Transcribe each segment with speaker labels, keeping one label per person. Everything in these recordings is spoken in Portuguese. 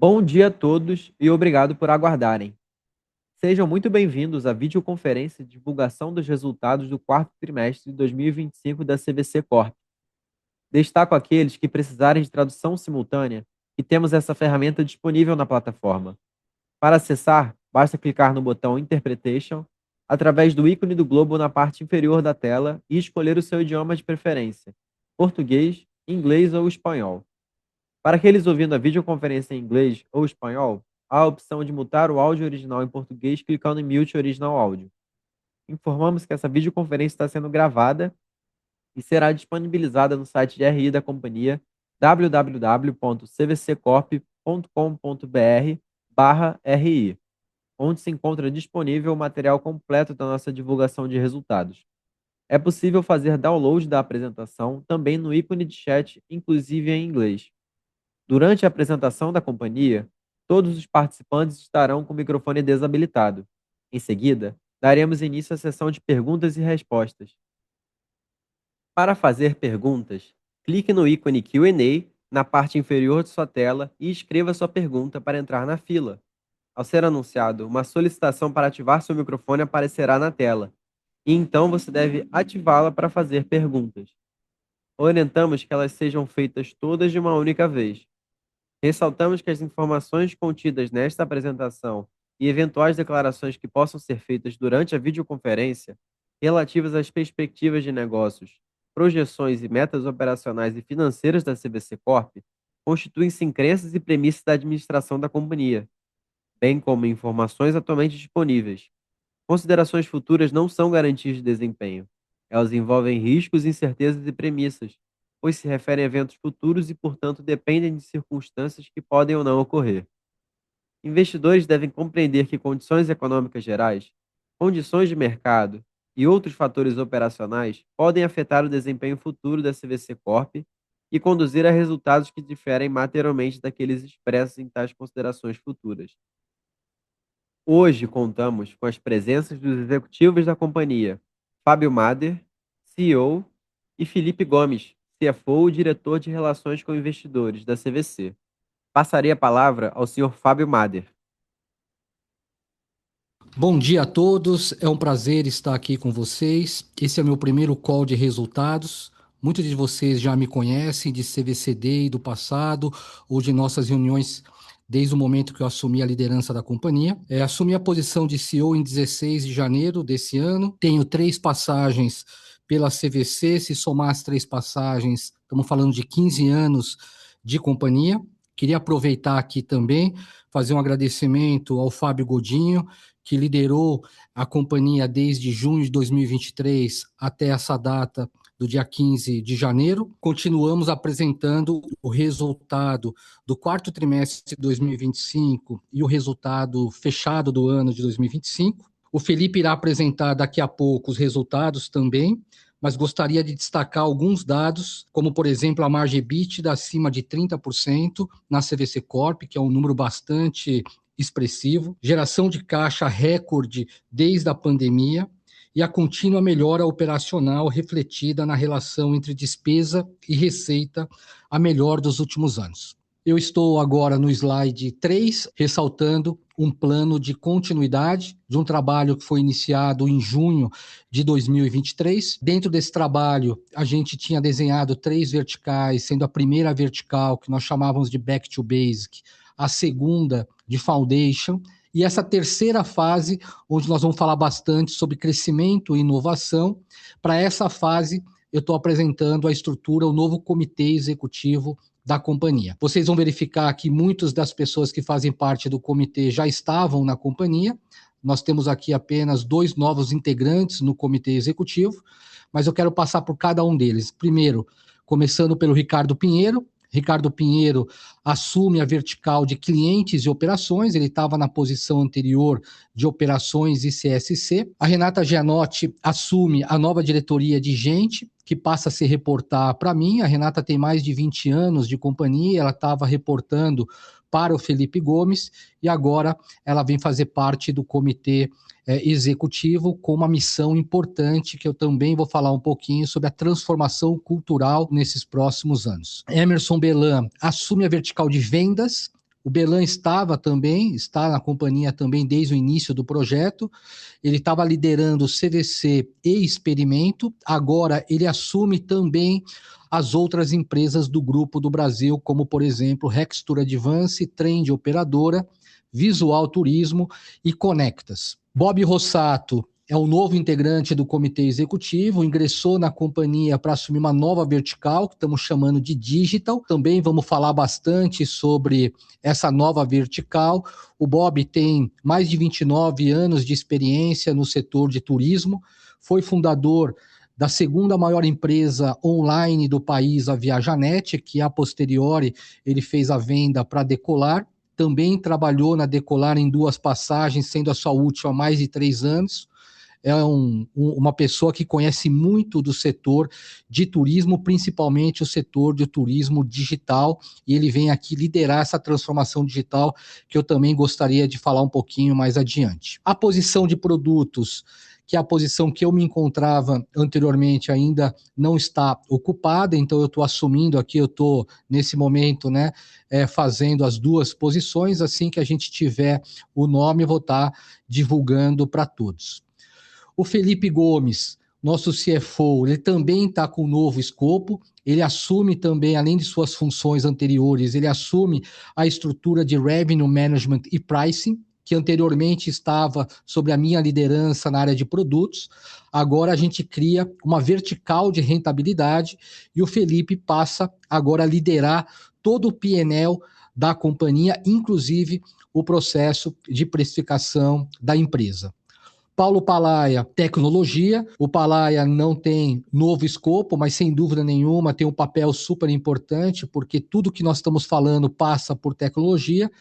Speaker 1: Bom dia a todos e obrigado por aguardarem. Sejam muito bem-vindos à videoconferência de divulgação dos resultados do quarto trimestre de 2025 da CVC Corp. Destaco aqueles que precisarem de tradução simultânea e temos essa ferramenta disponível na plataforma. Para acessar, basta clicar no botão Interpretation através do ícone do globo na parte inferior da tela e escolher o seu idioma de preferência: português, inglês ou espanhol. Para aqueles ouvindo a videoconferência em inglês ou espanhol, há a opção de mutar o áudio original em português clicando em Mute Original Audio. Informamos que essa videoconferência está sendo gravada e será disponibilizada no site de RI da companhia www.cvccorp.com.br/RI, onde se encontra disponível o material completo da nossa divulgação de resultados. É possível fazer download da apresentação também no ícone de chat, inclusive em inglês. Durante a apresentação da companhia, todos os participantes estarão com o microfone desabilitado. Em seguida, daremos início à sessão de perguntas e respostas. Para fazer perguntas, clique no ícone Q&A na parte inferior de sua tela e escreva sua pergunta para entrar na fila. Ao ser anunciado, uma solicitação para ativar seu microfone aparecerá na tela, e então você deve ativá-la para fazer perguntas. Orientamos que elas sejam feitas todas de uma única vez. Ressaltamos que as informações contidas nesta apresentação e eventuais declarações que possam ser feitas durante a videoconferência, relativas às perspectivas de negócios, projeções e metas operacionais e financeiras da CVC Corp, constituem-se em crenças e premissas da administração da companhia, bem como informações atualmente disponíveis. Considerações futuras não são garantias de desempenho. Elas envolvem riscos, incertezas e premissas, pois se referem a eventos futuros e, portanto, dependem de circunstâncias que podem ou não ocorrer. Investidores devem compreender que condições econômicas gerais, condições de mercado e outros fatores operacionais podem afetar o desempenho futuro da CVC Corp e conduzir a resultados que diferem materialmente daqueles expressos em tais considerações futuras. Hoje contamos com as presenças dos executivos da companhia, Fábio Mader, CEO, e Felipe Gomes, CFO e diretor de Relações com Investidores da CVC. Passarei a palavra ao senhor Fábio Mader.
Speaker 2: Bom dia a todos, é um prazer estar aqui com vocês. Esse é o meu primeiro call de resultados. Muitos de vocês já me conhecem de CVCD e do passado, ou de nossas reuniões desde o momento que eu assumi a liderança da companhia. Assumi a posição de CEO em 16 de janeiro desse ano. Tenho 3 passagens pela CVC, se somar as 3 passagens, estamos falando de 15 anos de companhia. Queria aproveitar aqui também, fazer um agradecimento ao Fábio Godinho, que liderou a companhia desde junho de 2023 até essa data do dia 15 de janeiro. Continuamos apresentando o resultado do quarto trimestre de 2025 e o resultado fechado do ano de 2025. O Felipe irá apresentar daqui a pouco os resultados também, mas gostaria de destacar alguns dados, como, por exemplo, a margem EBITDA acima de 30% na CVC Corp, que é um número bastante expressivo, geração de caixa recorde desde a pandemia e a contínua melhora operacional refletida na relação entre despesa e receita, a melhor dos últimos anos. Eu estou agora no slide 3, ressaltando um plano de continuidade de um trabalho que foi iniciado em junho de 2023. Dentro desse trabalho, a gente tinha desenhado 3 verticais, sendo a primeira vertical, que nós chamávamos de Back to Basic, a segunda de Foundation, e essa terceira fase, onde nós vamos falar bastante sobre crescimento e inovação. Para essa fase, eu estou apresentando a estrutura, o novo comitê executivo da companhia. Vocês vão verificar que muitas das pessoas que fazem parte do comitê já estavam na companhia. Nós temos aqui apenas 2 novos integrantes no comitê executivo, mas eu quero passar por cada um deles. Primeiro, começando pelo Ricardo Pinheiro. Ricardo Pinheiro assume a vertical de clientes e operações, ele estava na posição anterior de operações e CSC. A Renata Gianotti assume a nova diretoria de gente, que passa a se reportar para mim. A Renata tem mais de 20 anos de companhia, ela estava reportando para o Felipe Gomes e agora ela vem fazer parte do comitê executivo com uma missão importante que eu também vou falar um pouquinho sobre a transformação cultural nesses próximos anos. Emerson Belan assume a vertical de vendas, O Belan está na companhia também desde o início do projeto. Ele estava liderando o CVC e Experimento. Agora ele assume também as outras empresas do grupo do Brasil, como, por exemplo, Rextur Advance, Trend Operadora, Visual Turismo e Conectas. Bob Rossato é o novo integrante do comitê executivo, ingressou na companhia para assumir uma nova vertical, que estamos chamando de Digital. Também vamos falar bastante sobre essa nova vertical. O Bob tem mais de 29 anos de experiência no setor de turismo, foi fundador da segunda maior empresa online do país, a Viajanet, que a posteriori ele fez a venda para a Decolar. Também trabalhou na Decolar em 2 passagens, sendo a sua última há mais de 3 anos. É uma pessoa que conhece muito do setor de turismo, principalmente o setor de turismo digital, e ele vem aqui liderar essa transformação digital, que eu também gostaria de falar um pouquinho mais adiante. A posição de produtos, que é a posição que eu me encontrava anteriormente, ainda não está ocupada, então eu estou assumindo aqui, eu estou nesse momento, fazendo as 2 posições. Assim que a gente tiver o nome, eu vou estar divulgando para todos. O Felipe Gomes, nosso CFO, ele também está com um novo escopo, ele assume também, além de suas funções anteriores, ele assume a estrutura de Revenue Management e Pricing, que anteriormente estava sob a minha liderança na área de produtos. Agora a gente cria uma vertical de rentabilidade e o Felipe passa agora a liderar todo o P&L da companhia, inclusive o processo de precificação da empresa. Paulo Palaia, tecnologia. O Palaia não tem novo escopo, mas sem dúvida nenhuma tem um papel super importante, porque tudo que nós estamos falando passa por tecnologia.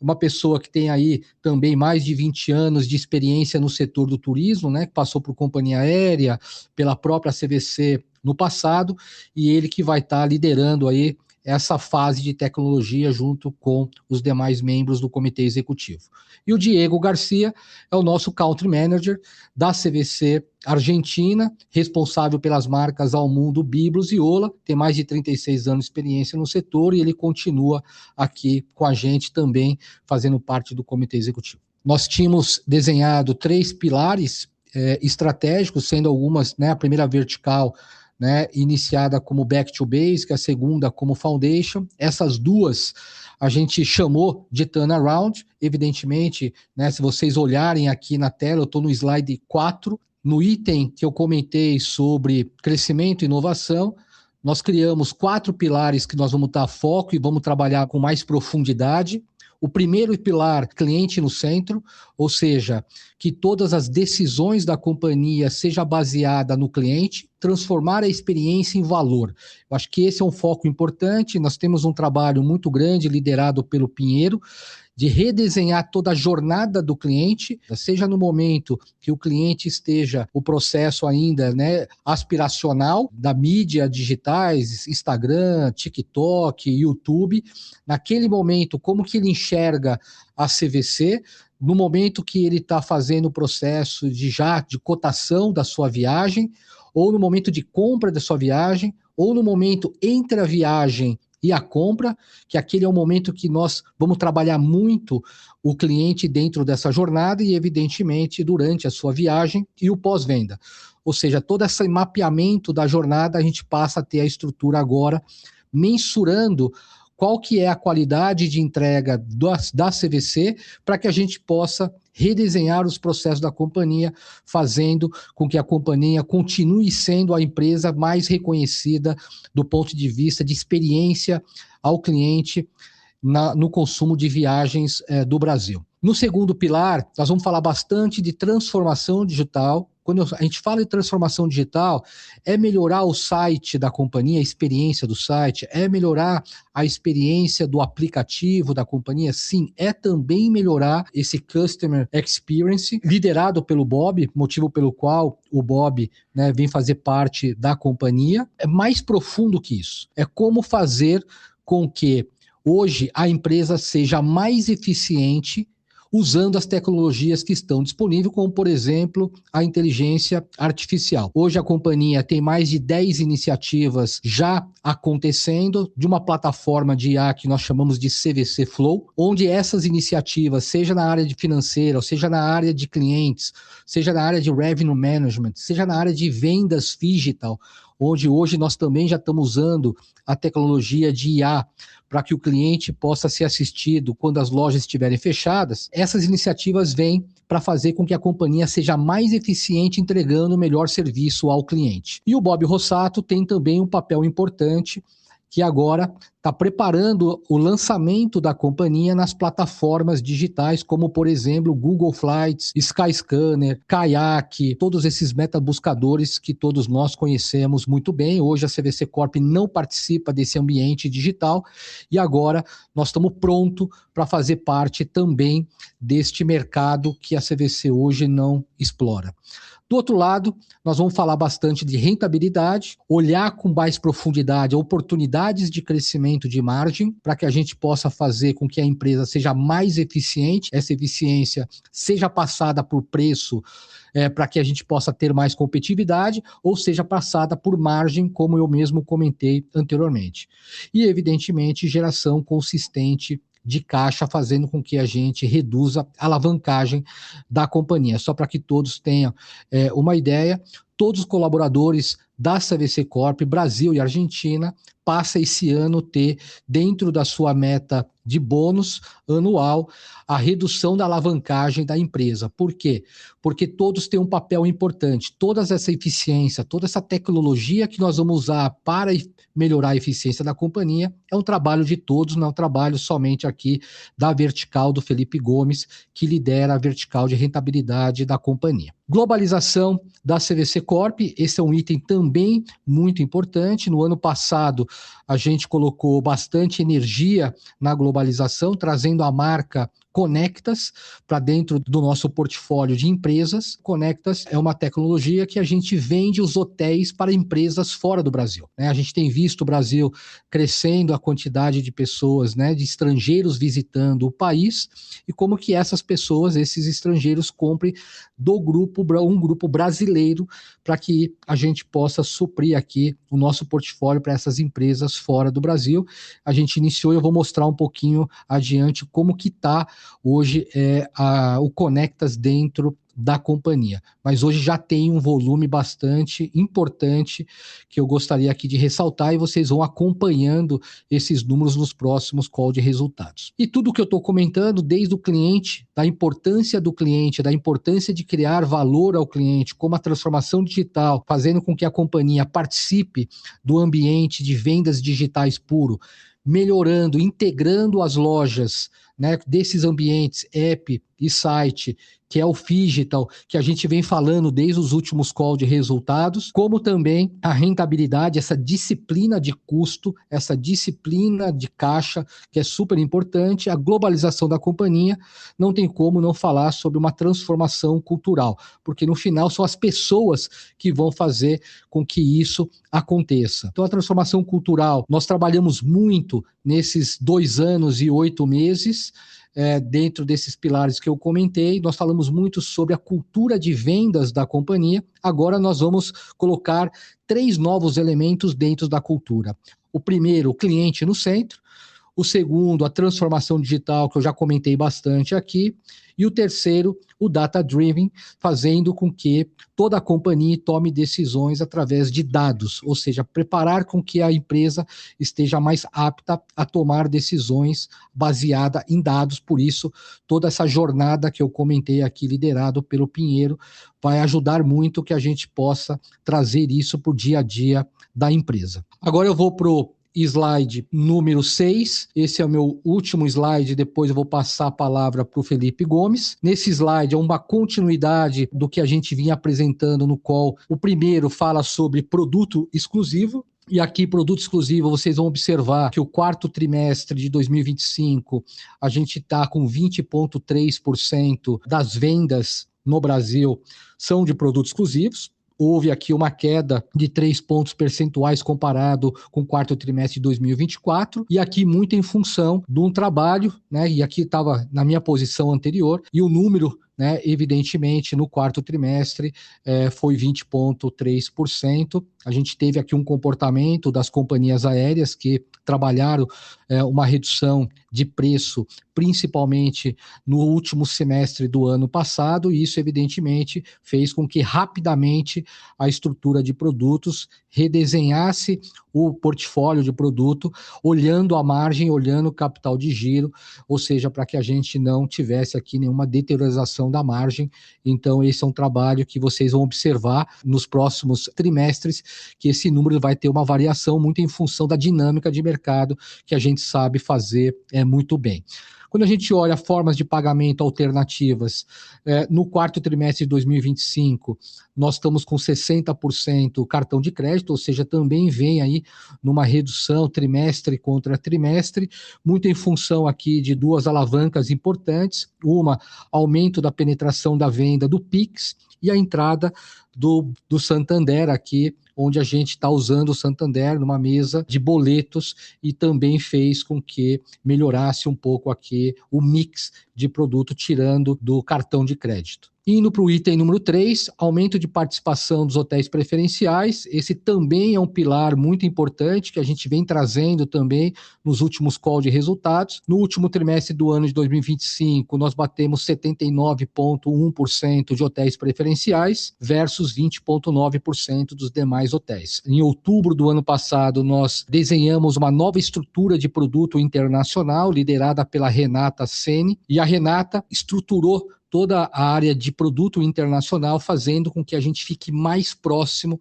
Speaker 2: Uma pessoa que tem aí também mais de 20 anos de experiência no setor do turismo, que passou por companhia aérea, pela própria CVC no passado, e ele que vai estar liderando aí essa fase de tecnologia junto com os demais membros do comitê executivo. E o Diego Garcia é o nosso Country Manager da CVC Argentina, responsável pelas marcas Almundo, Biblos e Ola, tem mais de 36 anos de experiência no setor e ele continua aqui com a gente também, fazendo parte do comitê executivo. Nós tínhamos desenhado 3 pilares estratégicos, sendo algumas, a primeira vertical, iniciada como Back to Basic, a segunda como Foundation. Essas 2 a gente chamou de Turnaround. Evidentemente, se vocês olharem aqui na tela, eu estou no slide 4, no item que eu comentei sobre crescimento e inovação, nós criamos 4 pilares que nós vamos dar foco e vamos trabalhar com mais profundidade. O primeiro pilar, cliente no centro, ou seja, que todas as decisões da companhia sejam baseadas no cliente, transformar a experiência em valor. Eu acho que esse é um foco importante. Nós temos um trabalho muito grande liderado pelo Pinheiro, de redesenhar toda a jornada do cliente, seja no momento que o cliente esteja o processo ainda aspiracional da mídia digitais, Instagram, TikTok, YouTube, naquele momento, como que ele enxerga a CVC, no momento que ele está fazendo o processo de cotação da sua viagem, ou no momento de compra da sua viagem, ou no momento entre a viagem e a compra, que aquele é o momento que nós vamos trabalhar muito o cliente dentro dessa jornada e, evidentemente, durante a sua viagem e o pós-venda. Ou seja, todo esse mapeamento da jornada, a gente passa a ter a estrutura agora, mensurando qual que é a qualidade de entrega da CVC, para que a gente possa redesenhar os processos da companhia, fazendo com que a companhia continue sendo a empresa mais reconhecida do ponto de vista de experiência ao cliente no consumo de viagens do Brasil. No segundo pilar, nós vamos falar bastante de transformação digital. Quando a gente fala de transformação digital, é melhorar o site da companhia, a experiência do site, é melhorar a experiência do aplicativo da companhia? Sim, é também melhorar esse Customer Experience, liderado pelo Bob, motivo pelo qual o Bob vem fazer parte da companhia. É mais profundo que isso. É como fazer com que hoje a empresa seja mais eficiente, usando as tecnologias que estão disponíveis, como, por exemplo, a inteligência artificial. Hoje a companhia tem mais de 10 iniciativas já acontecendo de uma plataforma de IA que nós chamamos de CVC Flow, onde essas iniciativas, seja na área de financeira, ou seja na área de clientes, seja na área de revenue management, seja na área de vendas digital, onde hoje nós também já estamos usando a tecnologia de IA para que o cliente possa ser assistido quando as lojas estiverem fechadas, essas iniciativas vêm para fazer com que a companhia seja mais eficiente entregando o melhor serviço ao cliente. E o Bob Rossato tem também um papel importante, que agora está preparando o lançamento da companhia nas plataformas digitais, como, por exemplo, Google Flights, Skyscanner, Kayak, todos esses metabuscadores que todos nós conhecemos muito bem. Hoje a CVC Corp não participa desse ambiente digital e agora nós estamos prontos para fazer parte também deste mercado que a CVC hoje não explora. Do outro lado, nós vamos falar bastante de rentabilidade, olhar com mais profundidade oportunidades de crescimento de margem, para que a gente possa fazer com que a empresa seja mais eficiente, essa eficiência seja passada por preço, para que a gente possa ter mais competitividade, ou seja passada por margem, como eu mesmo comentei anteriormente. E, evidentemente, geração consistente de caixa, fazendo com que a gente reduza a alavancagem da companhia. Só para que todos tenham uma ideia, todos os colaboradores da CVC Corp, Brasil e Argentina, passa esse ano ter, dentro da sua meta de bônus anual, a redução da alavancagem da empresa. Por quê? Porque todos têm um papel importante. Toda essa eficiência, toda essa tecnologia que nós vamos usar para melhorar a eficiência da companhia, é um trabalho de todos, não é um trabalho somente aqui da vertical do Felipe Gomes, que lidera a vertical de rentabilidade da companhia. Globalização da CVC Corp, esse é um item também muito importante. No ano passado, a gente colocou bastante energia na globalização, trazendo a marca Conectas para dentro do nosso portfólio de empresas. Conectas é uma tecnologia que a gente vende os hotéis para empresas fora do Brasil, né? A gente tem visto o Brasil crescendo a quantidade de pessoas, né, de estrangeiros visitando o país, e como que essas pessoas, esses estrangeiros, comprem um grupo brasileiro, para que a gente possa suprir aqui o nosso portfólio para essas empresas fora do Brasil. A gente iniciou, eu vou mostrar um pouquinho adiante como que está hoje o Conectas dentro da companhia, mas hoje já tem um volume bastante importante que eu gostaria aqui de ressaltar, e vocês vão acompanhando esses números nos próximos call de resultados. E tudo que eu estou comentando, desde o cliente, da importância do cliente, da importância de criar valor ao cliente, como a transformação digital, fazendo com que a companhia participe do ambiente de vendas digitais puro, melhorando, integrando as lojas, né, desses ambientes, app e site, que é o Phygital, que a gente vem falando desde os últimos call de resultados, como também a rentabilidade, essa disciplina de custo, essa disciplina de caixa, que é super importante, a globalização da companhia. Não tem como não falar sobre uma transformação cultural, porque no final são as pessoas que vão fazer com que isso aconteça. Então a transformação cultural, nós trabalhamos muito nesses 2 anos e 8 meses, dentro desses pilares que eu comentei. Nós falamos muito sobre a cultura de vendas da companhia. Agora nós vamos colocar 3 novos elementos dentro da cultura. O primeiro, o cliente no centro. O segundo, a transformação digital, que eu já comentei bastante aqui. E o terceiro, o data-driven, fazendo com que toda a companhia tome decisões através de dados, ou seja, preparar com que a empresa esteja mais apta a tomar decisões baseada em dados. Por isso, toda essa jornada que eu comentei aqui, liderado pelo Pinheiro, vai ajudar muito que a gente possa trazer isso para o dia a dia da empresa. Agora eu vou para o slide número 6, esse é o meu último slide, depois eu vou passar a palavra para o Felipe Gomes. Nesse slide é uma continuidade do que a gente vinha apresentando no call. O primeiro fala sobre produto exclusivo, e aqui, produto exclusivo, vocês vão observar que o quarto trimestre de 2025, a gente está com 20,3% das vendas no Brasil são de produtos exclusivos. houve aqui uma queda de 3 pontos percentuais comparado com o quarto trimestre de 2024, e aqui muito em função de um trabalho, né, e aqui estava na minha posição anterior, e o número, né, evidentemente, no quarto trimestre foi 20,3%. A gente teve aqui um comportamento das companhias aéreas que trabalharam uma redução de preço, principalmente no último semestre do ano passado, e isso, evidentemente, fez com que rapidamente a estrutura de produtos redesenhasse o portfólio de produto, olhando a margem, olhando o capital de giro, ou seja, para que a gente não tivesse aqui nenhuma deterioração da margem. Então, esse é um trabalho que vocês vão observar nos próximos trimestres, que esse número vai ter uma variação muito em função da dinâmica de mercado que a gente sabe fazer muito bem. Quando a gente olha formas de pagamento alternativas, no quarto trimestre de 2025, nós estamos com 60% cartão de crédito, ou seja, também vem aí numa redução trimestre contra trimestre, muito em função aqui de duas alavancas importantes: uma, aumento da penetração da venda do Pix, e a entrada do Santander aqui, onde a gente está usando o Santander numa mesa de boletos, e também fez com que melhorasse um pouco aqui o mix de produto, tirando do cartão de crédito. Indo para o item número 3, aumento de participação dos hotéis preferenciais. Esse também é um pilar muito importante que a gente vem trazendo também nos últimos calls de resultados. No último trimestre do ano de 2025, nós batemos 79,1% de hotéis preferenciais versus 20,9% dos demais hotéis. Em outubro do ano passado, nós desenhamos uma nova estrutura de produto internacional liderada pela Renata Seni, e a Renata estruturou toda a área de produto internacional, fazendo com que a gente fique mais próximo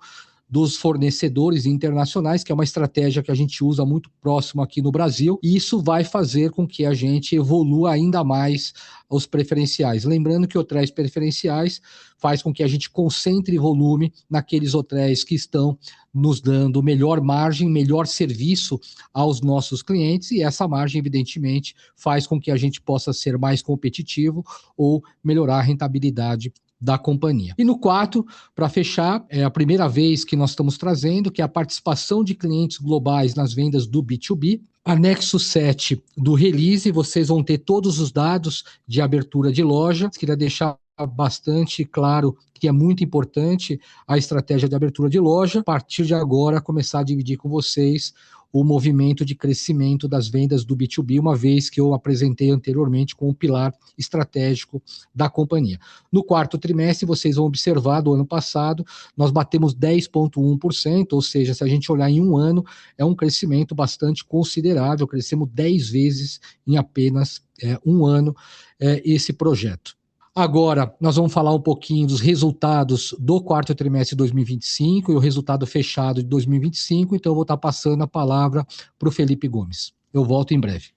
Speaker 2: dos fornecedores internacionais, que é uma estratégia que a gente usa muito próximo aqui no Brasil, e isso vai fazer com que a gente evolua ainda mais os preferenciais. Lembrando que hotéis preferenciais faz com que a gente concentre volume naqueles hotéis que estão nos dando melhor margem, melhor serviço aos nossos clientes, e essa margem, evidentemente, faz com que a gente possa ser mais competitivo ou melhorar a rentabilidade da companhia. E no quarto, para fechar, é a primeira vez que nós estamos trazendo, que é a participação de clientes globais nas vendas do B2B. Anexo 7 do release, vocês vão ter todos os dados de abertura de loja. Queria deixar bastante claro que é muito importante a estratégia de abertura de loja. A partir de agora, começar a dividir com vocês o movimento de crescimento das vendas do B2B, uma vez que eu apresentei anteriormente com o pilar estratégico da companhia. No quarto trimestre, vocês vão observar, do ano passado, nós batemos 10,1%, ou seja, se a gente olhar em um ano, é um crescimento bastante considerável, crescemos 10 vezes em apenas um ano esse projeto. Agora, nós vamos falar um pouquinho dos resultados do quarto trimestre de 2025 e o resultado fechado de 2025, então eu vou estar passando a palavra para o Felipe Gomes. Eu volto em breve.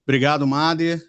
Speaker 3: Obrigado, Mader.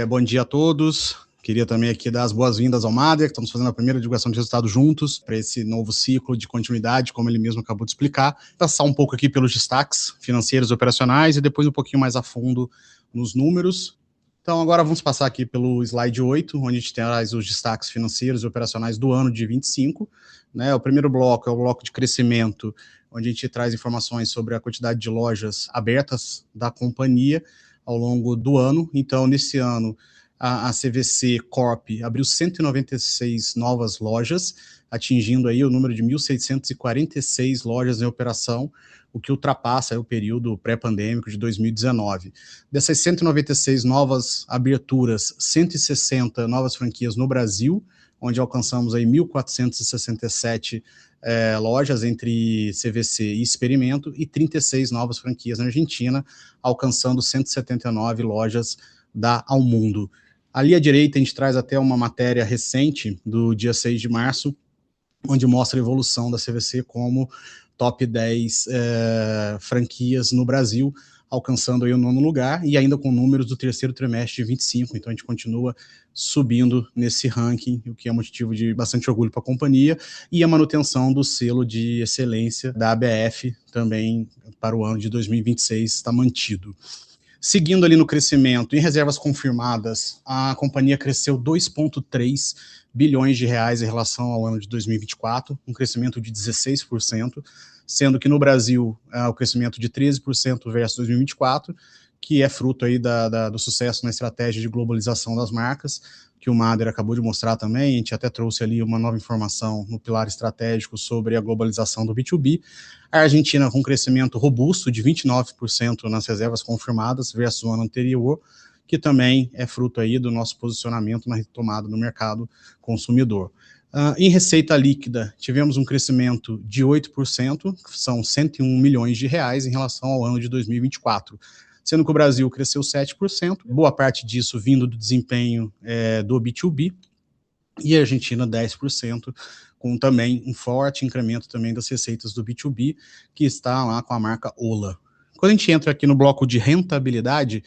Speaker 3: Bom dia a todos. Queria também aqui dar as boas-vindas ao Mader, que estamos fazendo a primeira divulgação de resultados juntos para esse novo ciclo de continuidade, como ele mesmo acabou de explicar. Passar um pouco aqui pelos destaques financeiros e operacionais e depois um pouquinho mais a fundo nos números. Então, agora vamos passar aqui pelo slide 8, onde a gente traz os destaques financeiros e operacionais do ano de 25. Né? O primeiro bloco é o bloco de crescimento, onde a gente traz informações sobre a quantidade de lojas abertas da companhia ao longo do ano. Então, nesse ano, a CVC Corp abriu 196 novas lojas, atingindo aí o número de 1.646 lojas em operação, o que ultrapassa o período pré-pandêmico de 2019. Dessas 196 novas aberturas, 160 novas franquias no Brasil, onde alcançamos aí 1.467 lojas entre CVC e Experimento, e 36 novas franquias na Argentina, alcançando 179 lojas da Almundo. Ali à direita a gente traz até uma matéria recente do dia 6 de março, onde mostra a evolução da CVC como top 10 franquias no Brasil, alcançando aí o 9º lugar, e ainda com números do terceiro trimestre de 25, então a gente continua subindo nesse ranking, o que é motivo de bastante orgulho para a companhia, e a manutenção do selo de excelência da ABF também para o ano de 2026 está mantido. Seguindo ali no crescimento, em reservas confirmadas, a companhia cresceu 2,3 bilhões de reais em relação ao ano de 2024, um crescimento de 16%, sendo que no Brasil o crescimento de 13% versus 2024, que é fruto aí do sucesso na estratégia de globalização das marcas, que o Mader acabou de mostrar também. A gente até trouxe ali uma nova informação no pilar estratégico sobre a globalização do B2B. A Argentina com um crescimento robusto de 29% nas reservas confirmadas versus o ano anterior, que também é fruto aí do nosso posicionamento na retomada do mercado consumidor. Em receita líquida, tivemos um crescimento de 8%, que são 101 milhões de reais em relação ao ano de 2024, sendo que o Brasil cresceu 7%, boa parte disso vindo do desempenho do B2B, e a Argentina 10%, com também um forte incremento também das receitas do B2B, que está lá com a marca Ola. Quando a gente entra aqui no bloco de rentabilidade,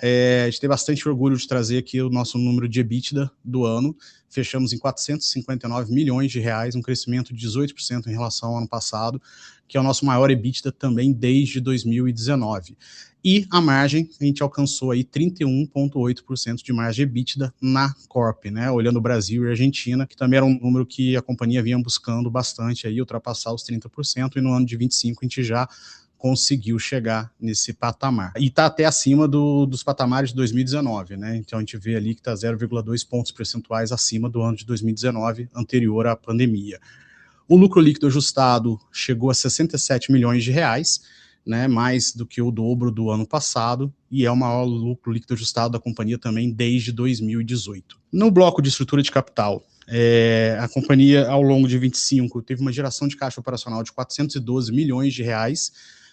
Speaker 3: a gente tem bastante orgulho de trazer aqui o nosso número de EBITDA do ano. Fechamos em 459 milhões de reais, um crescimento de 18% em relação ao ano passado, que é o nosso maior EBITDA também desde 2019. E a margem, a gente alcançou aí 31,8% de margem EBITDA na Corp, né? Olhando o Brasil e Argentina, que também era um número que a companhia vinha buscando bastante aí, ultrapassar os 30%, e no ano de 25 a gente já conseguiu chegar nesse patamar. E está até acima dos patamares de 2019, né? Então a gente vê ali que está 0,2 pontos percentuais acima do ano de 2019, anterior à pandemia. O lucro líquido ajustado chegou a 67 milhões de reais, né, mais do que o dobro do ano passado, e é o maior lucro líquido ajustado da companhia também desde 2018. No bloco de estrutura de capital, a companhia, ao longo de 25, teve uma geração de caixa operacional de 412 milhões de reais,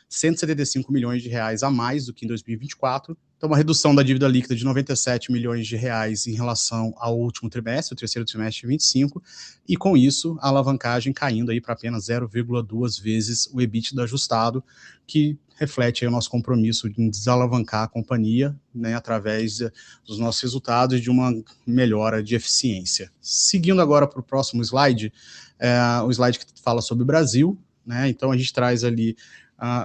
Speaker 3: 175 milhões de reais a mais do que em 2024, então uma redução da dívida líquida de 97 milhões de reais em relação ao último trimestre, o terceiro trimestre de 25, e com isso a alavancagem caindo aí para apenas 0,2 vezes o EBITDA ajustado, que reflete aí o nosso compromisso em desalavancar a companhia, né, através dos nossos resultados e de uma melhora de eficiência. Seguindo agora para o próximo slide, o slide que fala sobre o Brasil, né, então a gente traz ali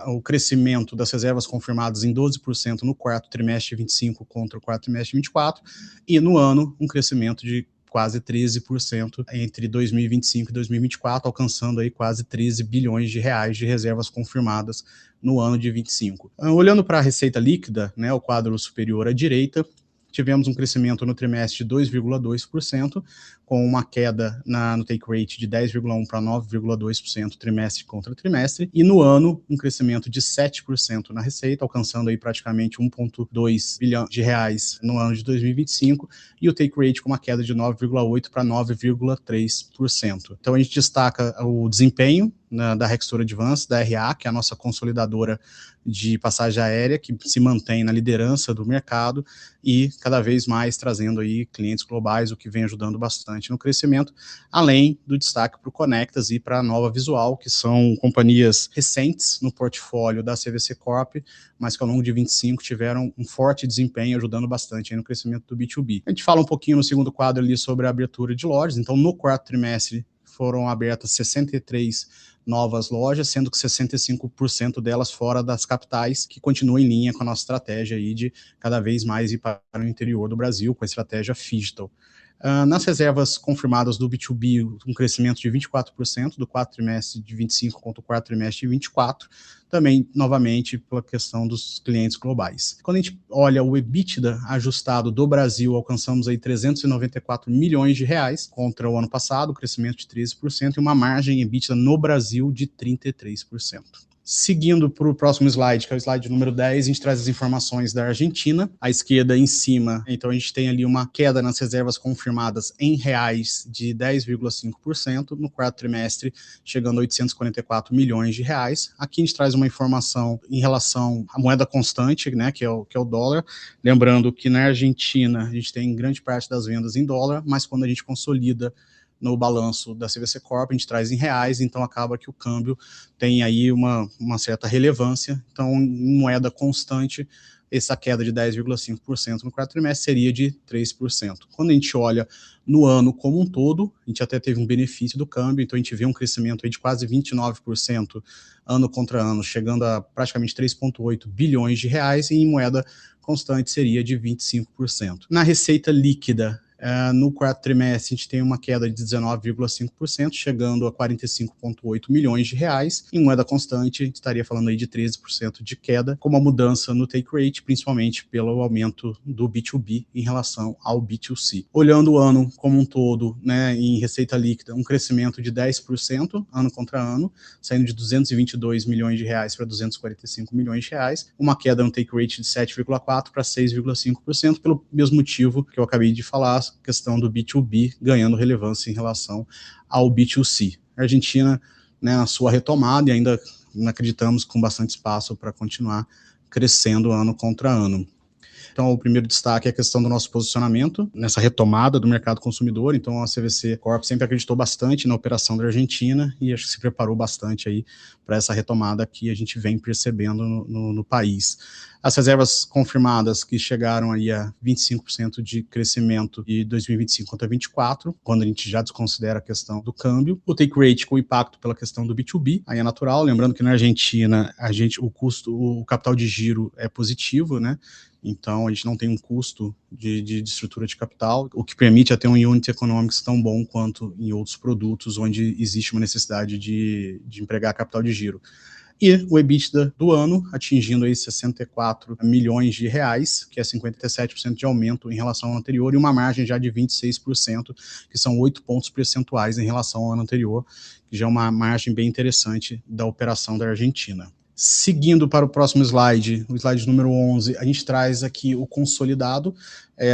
Speaker 3: o crescimento das reservas confirmadas em 12% no quarto trimestre de 25 contra o quarto trimestre de 24, e no ano um crescimento de quase 13% entre 2025 e 2024, alcançando aí quase 13 bilhões de reais de reservas confirmadas no ano de 25. Olhando para a receita líquida, né, o quadro superior à direita, tivemos um crescimento no trimestre de 2,2%, com uma queda no take rate de 10,1% para 9,2% trimestre contra trimestre, e no ano um crescimento de 7% na receita, alcançando aí praticamente 1,2 bilhão de reais no ano de 2025, e o take rate com uma queda de 9,8% para 9,3%. Então a gente destaca o desempenho da Rextur Advance, da RA, que é a nossa consolidadora de passagem aérea, que se mantém na liderança do mercado e cada vez mais trazendo aí clientes globais, o que vem ajudando bastante no crescimento, além do destaque para o Conectas e para a Nova Visual, que são companhias recentes no portfólio da CVC Corp, mas que ao longo de 25 tiveram um forte desempenho, ajudando bastante aí no crescimento do B2B. A gente fala um pouquinho no segundo quadro ali sobre a abertura de lojas. Então no quarto trimestre foram abertas 63 novas lojas, sendo que 65% delas fora das capitais, que continua em linha com a nossa estratégia aí de cada vez mais ir para o interior do Brasil, com a estratégia Phygital. Nas reservas confirmadas do B2B, um crescimento de 24% do quarto trimestre de 25 contra o quarto trimestre de 24, também, novamente, pela questão dos clientes globais. Quando a gente olha o EBITDA ajustado do Brasil, alcançamos aí 394 milhões de reais contra o ano passado, crescimento de 13%, e uma margem EBITDA no Brasil de 33%. Seguindo para o próximo slide, que é o slide número 10, a gente traz as informações da Argentina. À esquerda, em cima, então a gente tem ali uma queda nas reservas confirmadas em reais de 10,5% no quarto trimestre, chegando a 844 milhões de reais. Aqui a gente traz uma informação em relação à moeda constante, né, que é o dólar. Lembrando que na Argentina a gente tem grande parte das vendas em dólar, mas quando a gente consolida no balanço da CVC Corp, a gente traz em reais, então acaba que o câmbio tem aí uma certa relevância. Então, em moeda constante, essa queda de 10,5% no quarto trimestre seria de 3%. Quando a gente olha no ano como um todo, a gente até teve um benefício do câmbio, então a gente vê um crescimento aí de quase 29% ano contra ano, chegando a praticamente 3,8 bilhões de reais, e em moeda constante seria de 25%. Na receita líquida, no quarto trimestre, a gente tem uma queda de 19,5%, chegando a 45,8 milhões de reais. Em moeda constante, a gente estaria falando aí de 13% de queda, com uma mudança no take rate, principalmente pelo aumento do B2B em relação ao B2C. Olhando o ano como um todo, né, em receita líquida, um crescimento de 10% ano contra ano, saindo de 222 milhões de reais para 245 milhões de reais, uma queda no take rate de 7,4% para 6,5%, pelo mesmo motivo que eu acabei de falar, questão do B2B ganhando relevância em relação ao B2C. A Argentina, né, na sua retomada, e ainda acreditamos com bastante espaço para continuar crescendo ano contra ano. Então, o primeiro destaque é a questão do nosso posicionamento nessa retomada do mercado consumidor. Então, a CVC Corp sempre acreditou bastante na operação da Argentina e acho que se preparou bastante aí para essa retomada que a gente vem percebendo no país. As reservas confirmadas que chegaram aí a 25% de crescimento de 2025 contra 2024, quando a gente já desconsidera a questão do câmbio. O take rate com impacto pela questão do B2B, aí é natural, lembrando que na Argentina o capital de giro é positivo, né? Então, a gente não tem um custo de estrutura de capital, o que permite até um unit economics tão bom quanto em outros produtos, onde existe uma necessidade de empregar capital de giro. E o EBITDA do ano atingindo aí 64 milhões de reais, que é 57% de aumento em relação ao anterior, e uma margem já de 26%, que são 8 pontos percentuais em relação ao ano anterior, que já é uma margem bem interessante da operação da Argentina. Seguindo para o próximo slide, o slide número 11, a gente traz aqui o consolidado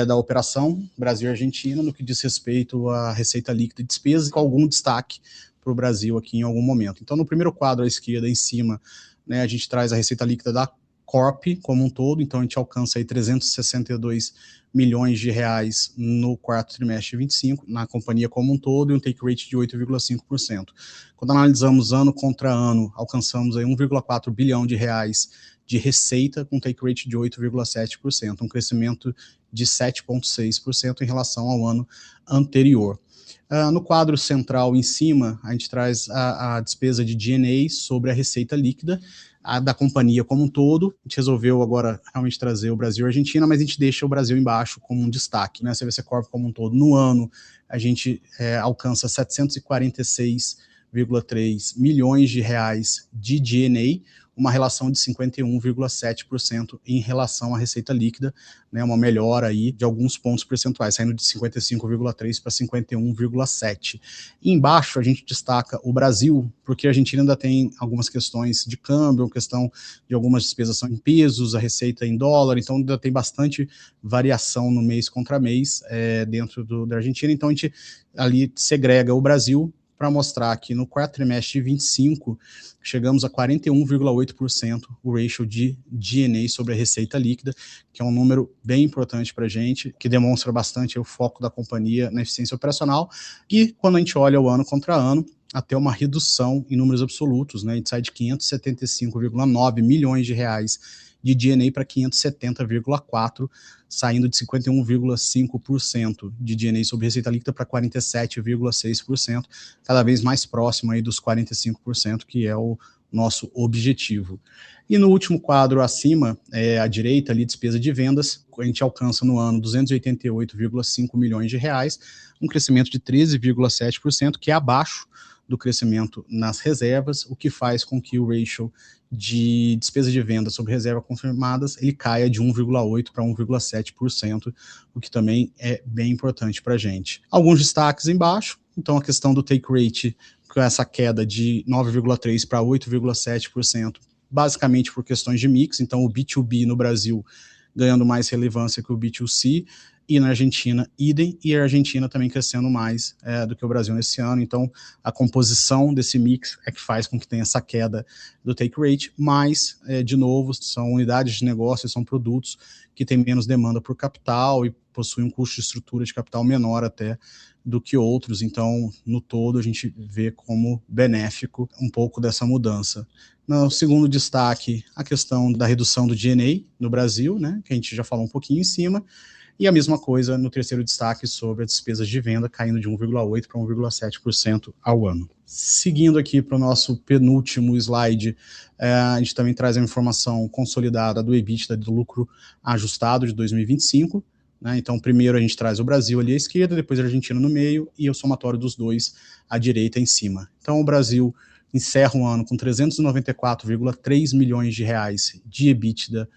Speaker 3: da operação Brasil e Argentina, no que diz respeito à receita líquida e despesa, com algum destaque para o Brasil aqui em algum momento. Então, no primeiro quadro à esquerda, em cima, né, a gente traz a receita líquida da Corp como um todo, então a gente alcança aí 362 milhões de reais no quarto trimestre de 25, na companhia como um todo, e um take rate de 8,5%. Quando analisamos ano contra ano, alcançamos aí 1,4 bilhão de reais de receita, com take rate de 8,7%, um crescimento de 7,6% em relação ao ano anterior. No quadro central em cima, a gente traz a despesa de G&A sobre a receita líquida da companhia como um todo. A gente resolveu agora realmente trazer o Brasil e a Argentina, mas a gente deixa o Brasil embaixo como um destaque, né? A CVC Corp como um todo, no ano, a gente alcança 746,3 milhões de reais de G&A, uma relação de 51,7% em relação à receita líquida, né, uma melhora aí de alguns pontos percentuais, saindo de 55,3% para 51,7%. E embaixo a gente destaca o Brasil, porque a Argentina ainda tem algumas questões de câmbio, questão de algumas despesas são em pesos, a receita em dólar, então ainda tem bastante variação no mês contra mês dentro da Argentina, então a gente ali segrega o Brasil para mostrar que no quarto trimestre de 25, chegamos a 41,8% o ratio de G&A sobre a receita líquida, que é um número bem importante para a gente, que demonstra bastante o foco da companhia na eficiência operacional, e quando a gente olha o ano contra ano, até uma redução em números absolutos, né? A gente sai de 575,9 milhões de reais de G&A para 570,4, saindo de 51,5% de G&A sobre receita líquida para 47,6%, cada vez mais próximo aí dos 45%, que é o nosso objetivo. E no último quadro acima, à direita, ali, despesa de vendas, a gente alcança no ano 288,5 milhões de reais, um crescimento de 13,7%, que é abaixo do crescimento nas reservas, o que faz com que o ratio de despesa de venda sobre reserva confirmadas ele caia de 1,8% para 1,7%, o que também é bem importante para a gente. Alguns destaques embaixo, então a questão do take rate, com essa queda de 9,3% para 8,7%, basicamente por questões de mix, então o B2B no Brasil ganhando mais relevância que o B2C, e na Argentina, idem, e a Argentina também crescendo mais do que o Brasil nesse ano. Então, a composição desse mix é que faz com que tenha essa queda do take rate, mas, de novo, são unidades de negócio, são produtos que têm menos demanda por capital e possuem um custo de estrutura de capital menor até do que outros. Então, no todo, a gente vê como benéfico um pouco dessa mudança. No segundo destaque, a questão da redução do G&A no Brasil, né, que a gente já falou um pouquinho em cima, e a mesma coisa no terceiro destaque sobre as despesas de venda, caindo de 1,8% para 1,7% ao ano. Seguindo aqui para o nosso penúltimo slide, a gente também traz a informação consolidada do EBITDA, do lucro ajustado de 2025, né? Então, primeiro a gente traz o Brasil ali à esquerda, depois a Argentina no meio e o somatório dos dois à direita em cima. Então, o Brasil encerra o ano com 394,3 milhões de reais de EBITDA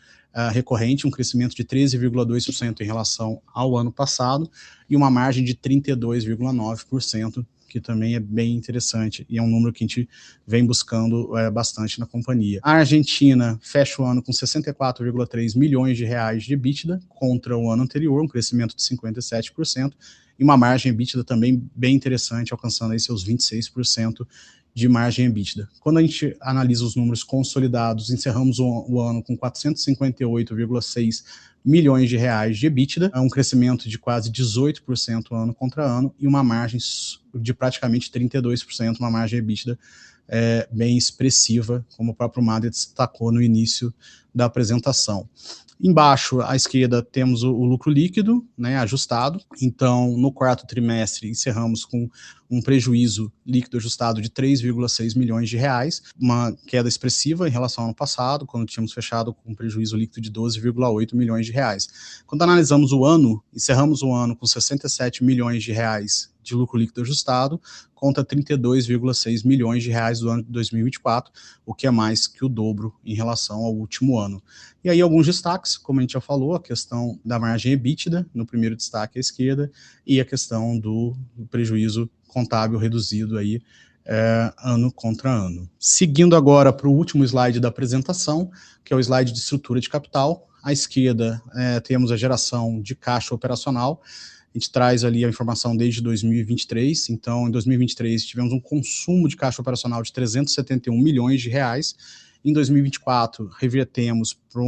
Speaker 3: recorrente, um crescimento de 13,2% em relação ao ano passado e uma margem de 32,9%, que também é bem interessante e é um número que a gente vem buscando bastante na companhia. A Argentina fecha o ano com 64,3 milhões de reais de EBITDA contra o ano anterior, um crescimento de 57%, e uma margem EBITDA também bem interessante, alcançando aí seus 26% de margem EBITDA. Quando a gente analisa os números consolidados, encerramos o ano com 458,6 milhões de reais de EBITDA, um crescimento de quase 18% ano contra ano e uma margem de praticamente 32%, uma margem EBITDA bem expressiva, como o próprio Mader destacou no início da apresentação. Embaixo, à esquerda, temos o lucro líquido, né, ajustado. Então, no quarto trimestre, encerramos com um prejuízo líquido ajustado de 3,6 milhões de reais, uma queda expressiva em relação ao ano passado, quando tínhamos fechado com um prejuízo líquido de 12,8 milhões de reais. Quando analisamos o ano, encerramos o ano com 67 milhões de reais de lucro líquido ajustado, contra 32,6 milhões de reais do ano de 2024, o que é mais que o dobro em relação ao último ano. E aí alguns destaques, como a gente já falou, a questão da margem EBITDA, no primeiro destaque à esquerda, e a questão do prejuízo contábil reduzido aí ano contra ano. Seguindo agora para o último slide da apresentação, que é o slide de estrutura de capital. À esquerda temos a geração de caixa operacional. A gente traz ali a informação desde 2023, então em 2023 tivemos um consumo de caixa operacional de 371 milhões de reais, em 2024 revertemos para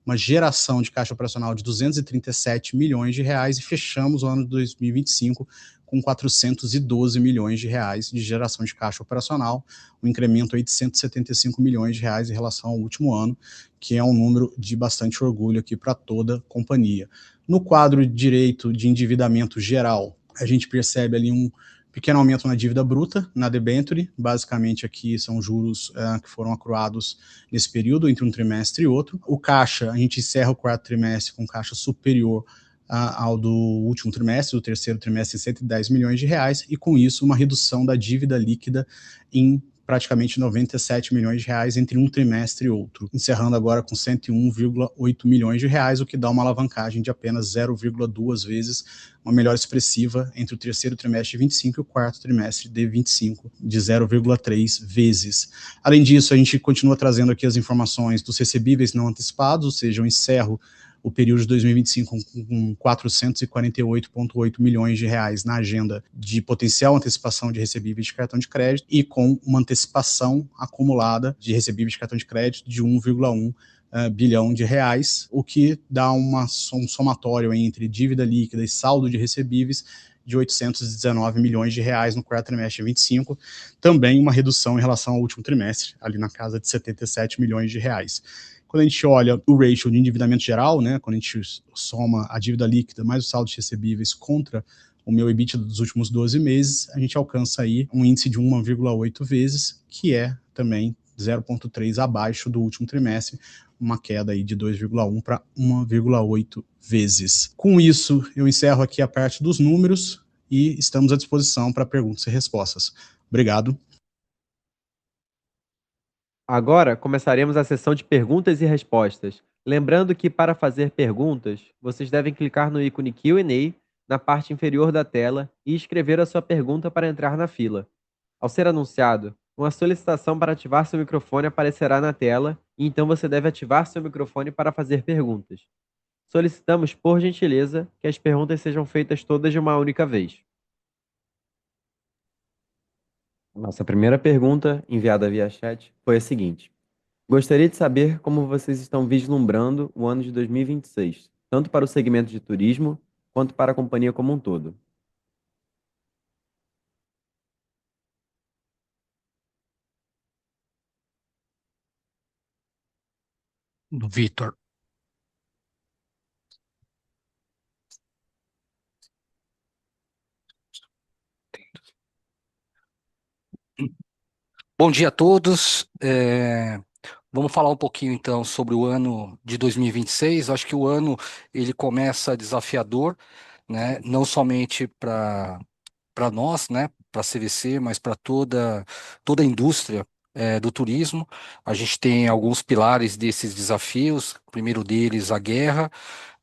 Speaker 3: uma geração de caixa operacional de 237 milhões de reais e fechamos o ano de 2025 com 412 milhões de reais de geração de caixa operacional, um incremento aí de 175 milhões de reais em relação ao último ano, que é um número de bastante orgulho aqui para toda a companhia. No quadro direito de endividamento geral, a gente percebe ali um pequeno aumento na dívida bruta, na debenture, basicamente aqui são juros que foram acruados nesse período, entre um trimestre e outro. O caixa, a gente encerra o quarto trimestre com caixa superior ao do último trimestre, do terceiro trimestre, 110 milhões de reais, e com isso uma redução da dívida líquida em praticamente 97 milhões de reais entre um trimestre e outro, encerrando agora com 101,8 milhões de reais, o que dá uma alavancagem de apenas 0,2 vezes, uma melhora expressiva entre o terceiro trimestre de 25 e o quarto trimestre de 25, de 0,3 vezes. Além disso, a gente continua trazendo aqui as informações dos recebíveis não antecipados, ou seja, eu encerro o período de 2025 com 448,8 milhões de reais na agenda de potencial antecipação de recebíveis de cartão de crédito e com uma antecipação acumulada de recebíveis de cartão de crédito de 1,1 bilhão de reais, o que dá um somatório entre dívida líquida e saldo de recebíveis de 819 milhões de reais no quarto trimestre de 25, também uma redução em relação ao último trimestre, ali na casa de 77 milhões de reais. Quando a gente olha o ratio de endividamento geral, né, quando a gente soma a dívida líquida mais o saldo de recebíveis contra o meu EBITDA dos últimos 12 meses, a gente alcança aí um índice de 1,8 vezes, que é também 0,3 abaixo do último trimestre, uma queda aí de 2,1 para 1,8 vezes. Com isso, eu encerro aqui a parte dos números e estamos à disposição para perguntas e respostas. Obrigado.
Speaker 1: Agora começaremos a sessão de perguntas e respostas. Lembrando que para fazer perguntas, vocês devem clicar no ícone Q&A na parte inferior da tela e escrever a sua pergunta para entrar na fila. Ao ser anunciado, uma solicitação para ativar seu microfone aparecerá na tela e então você deve ativar seu microfone para fazer perguntas. Solicitamos, por gentileza, que as perguntas sejam feitas todas de uma única vez. Nossa primeira pergunta, enviada via chat, foi a seguinte: gostaria de saber como vocês estão vislumbrando o ano de 2026, tanto para o segmento de turismo quanto para a companhia como um todo.
Speaker 2: Do Vitor. Bom dia a todos. Vamos falar um pouquinho então sobre o ano de 2026. Acho que o ano ele começa desafiador, né? Não somente para nós, né? Para a CVC, mas para toda a indústria do turismo. A gente tem alguns pilares desses desafios. O primeiro deles, a guerra,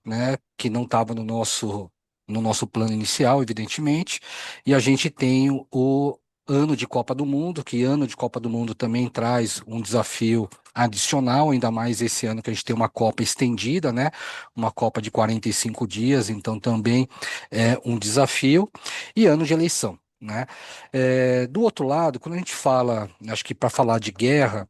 Speaker 2: né, que não estava no nosso plano inicial, evidentemente, e a gente tem o ano de Copa do Mundo, que ano de Copa do Mundo também traz um desafio adicional, ainda mais esse ano que a gente tem uma Copa estendida, né, uma Copa de 45 dias, então também é um desafio, e ano de eleição. Né? Do outro lado, quando a gente fala, acho que para falar de guerra,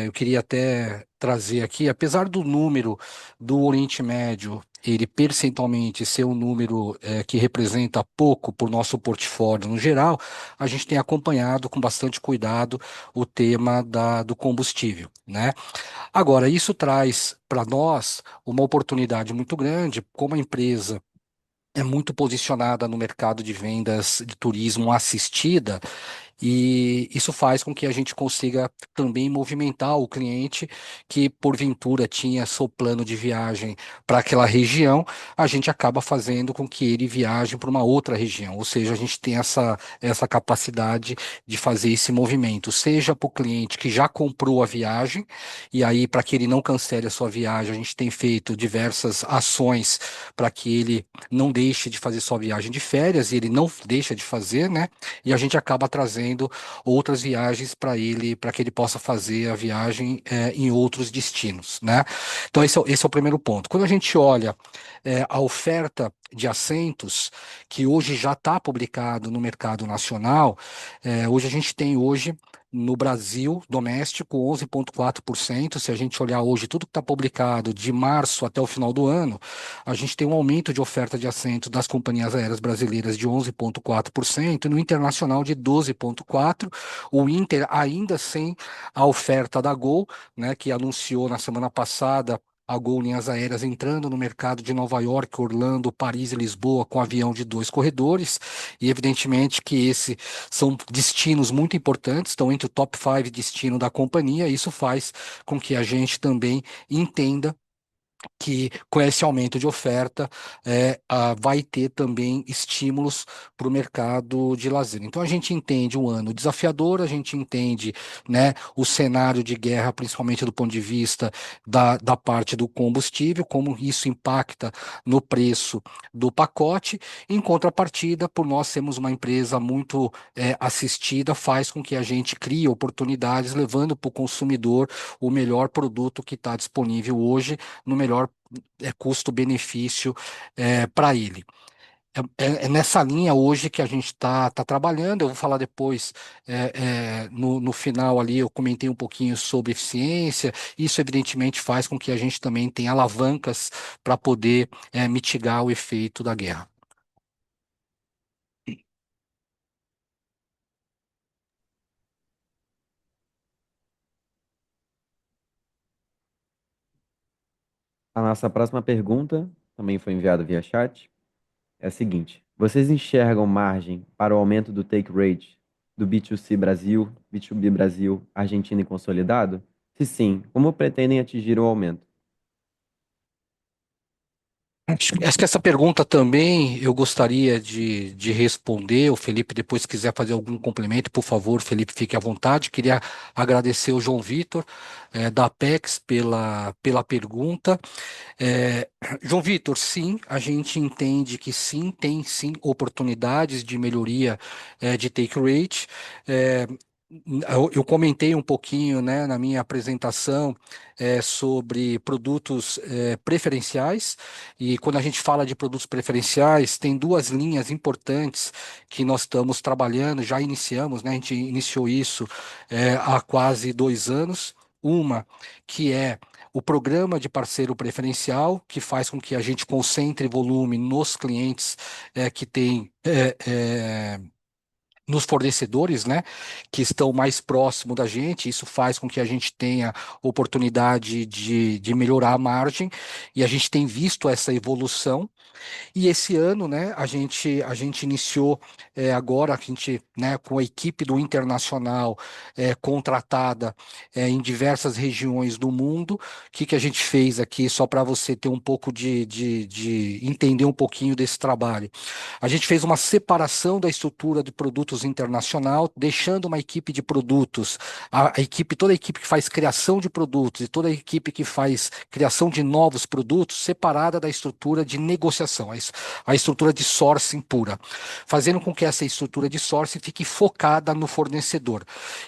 Speaker 2: eu queria até trazer aqui, apesar do número do Oriente Médio, ele percentualmente ser um número que representa pouco por nosso portfólio no geral, a gente tem acompanhado com bastante cuidado o tema do combustível, né? Agora, isso traz para nós uma oportunidade muito grande, como a empresa é muito posicionada no mercado de vendas de turismo assistida, e isso faz com que a gente consiga também movimentar o cliente que, porventura, tinha seu plano de viagem para aquela região, a gente acaba fazendo com que ele viaje para uma outra região. Ou seja, a gente tem essa capacidade de fazer esse movimento, seja para o cliente que já comprou a viagem, e aí, para que ele não cancele a sua viagem, a gente tem feito diversas ações para que ele não deixe de fazer sua viagem de férias, e ele não deixa de fazer, né? E a gente acaba trazendo outras viagens para ele, para que ele possa fazer a viagem em outros destinos, né? Então esse é o primeiro ponto. Quando a gente olha a oferta de assentos, que hoje já está publicado no mercado nacional, hoje a gente tem hoje no Brasil doméstico 11,4%. Se a gente olhar hoje tudo que está publicado de março até o final do ano, a gente tem um aumento de oferta de assentos das companhias aéreas brasileiras de 11,4% e no internacional de 12,4%. O Inter ainda sem a oferta da Gol, né, que anunciou na semana passada a Gol Linhas Aéreas entrando no mercado de Nova York, Orlando, Paris e Lisboa com avião de 2 corredores, e evidentemente que esses são destinos muito importantes, estão entre o top 5 destino da companhia, e isso faz com que a gente também entenda que com esse aumento de oferta vai ter também estímulos para o mercado de lazer. Então a gente entende um ano desafiador, a gente entende, né, o cenário de guerra, principalmente do ponto de vista da parte do combustível, como isso impacta no preço do pacote. Em contrapartida, por nós sermos uma empresa muito assistida, faz com que a gente crie oportunidades, levando para o consumidor o melhor produto que está disponível hoje no melhor custo-benefício para ele. É nessa linha hoje que a gente está trabalhando. Eu vou falar depois, no final ali, eu comentei um pouquinho sobre eficiência. Isso, evidentemente, faz com que a gente também tenha alavancas para poder mitigar o efeito da guerra.
Speaker 1: A nossa próxima pergunta, também foi enviada via chat, é a seguinte: vocês enxergam margem para o aumento do take rate do B2C Brasil, B2B Brasil, Argentina e consolidado? Se sim, como pretendem atingir o aumento?
Speaker 2: Acho que essa pergunta também eu gostaria de responder. O Felipe, depois, se quiser fazer algum complemento, por favor, Felipe, fique à vontade. Queria agradecer o João Vitor, da Apex, pela pergunta. É, João Vitor, sim, a gente entende que sim, tem sim oportunidades de melhoria de take rate. É, eu comentei um pouquinho, né, na minha apresentação sobre produtos preferenciais, e quando a gente fala de produtos preferenciais, tem duas linhas importantes que nós estamos trabalhando, já iniciamos, né, a gente iniciou isso há quase 2 anos. Uma que é o programa de parceiro preferencial, que faz com que a gente concentre volume nos clientes que têm nos fornecedores, né, que estão mais próximo da gente. Isso faz com que a gente tenha oportunidade de melhorar a margem, e a gente tem visto essa evolução. E esse ano, né, a gente iniciou agora, a gente, né, com a equipe do Internacional contratada em diversas regiões do mundo. O que que a gente fez aqui, só para você ter um pouco de entender um pouquinho desse trabalho? A gente fez uma separação da estrutura de produtos internacional, deixando uma equipe de produtos, a equipe, toda a equipe que faz criação de produtos e toda a equipe que faz criação de novos produtos, separada da estrutura de negociação, a estrutura de sourcing pura, fazendo com que essa estrutura de sourcing fique focada no fornecedor.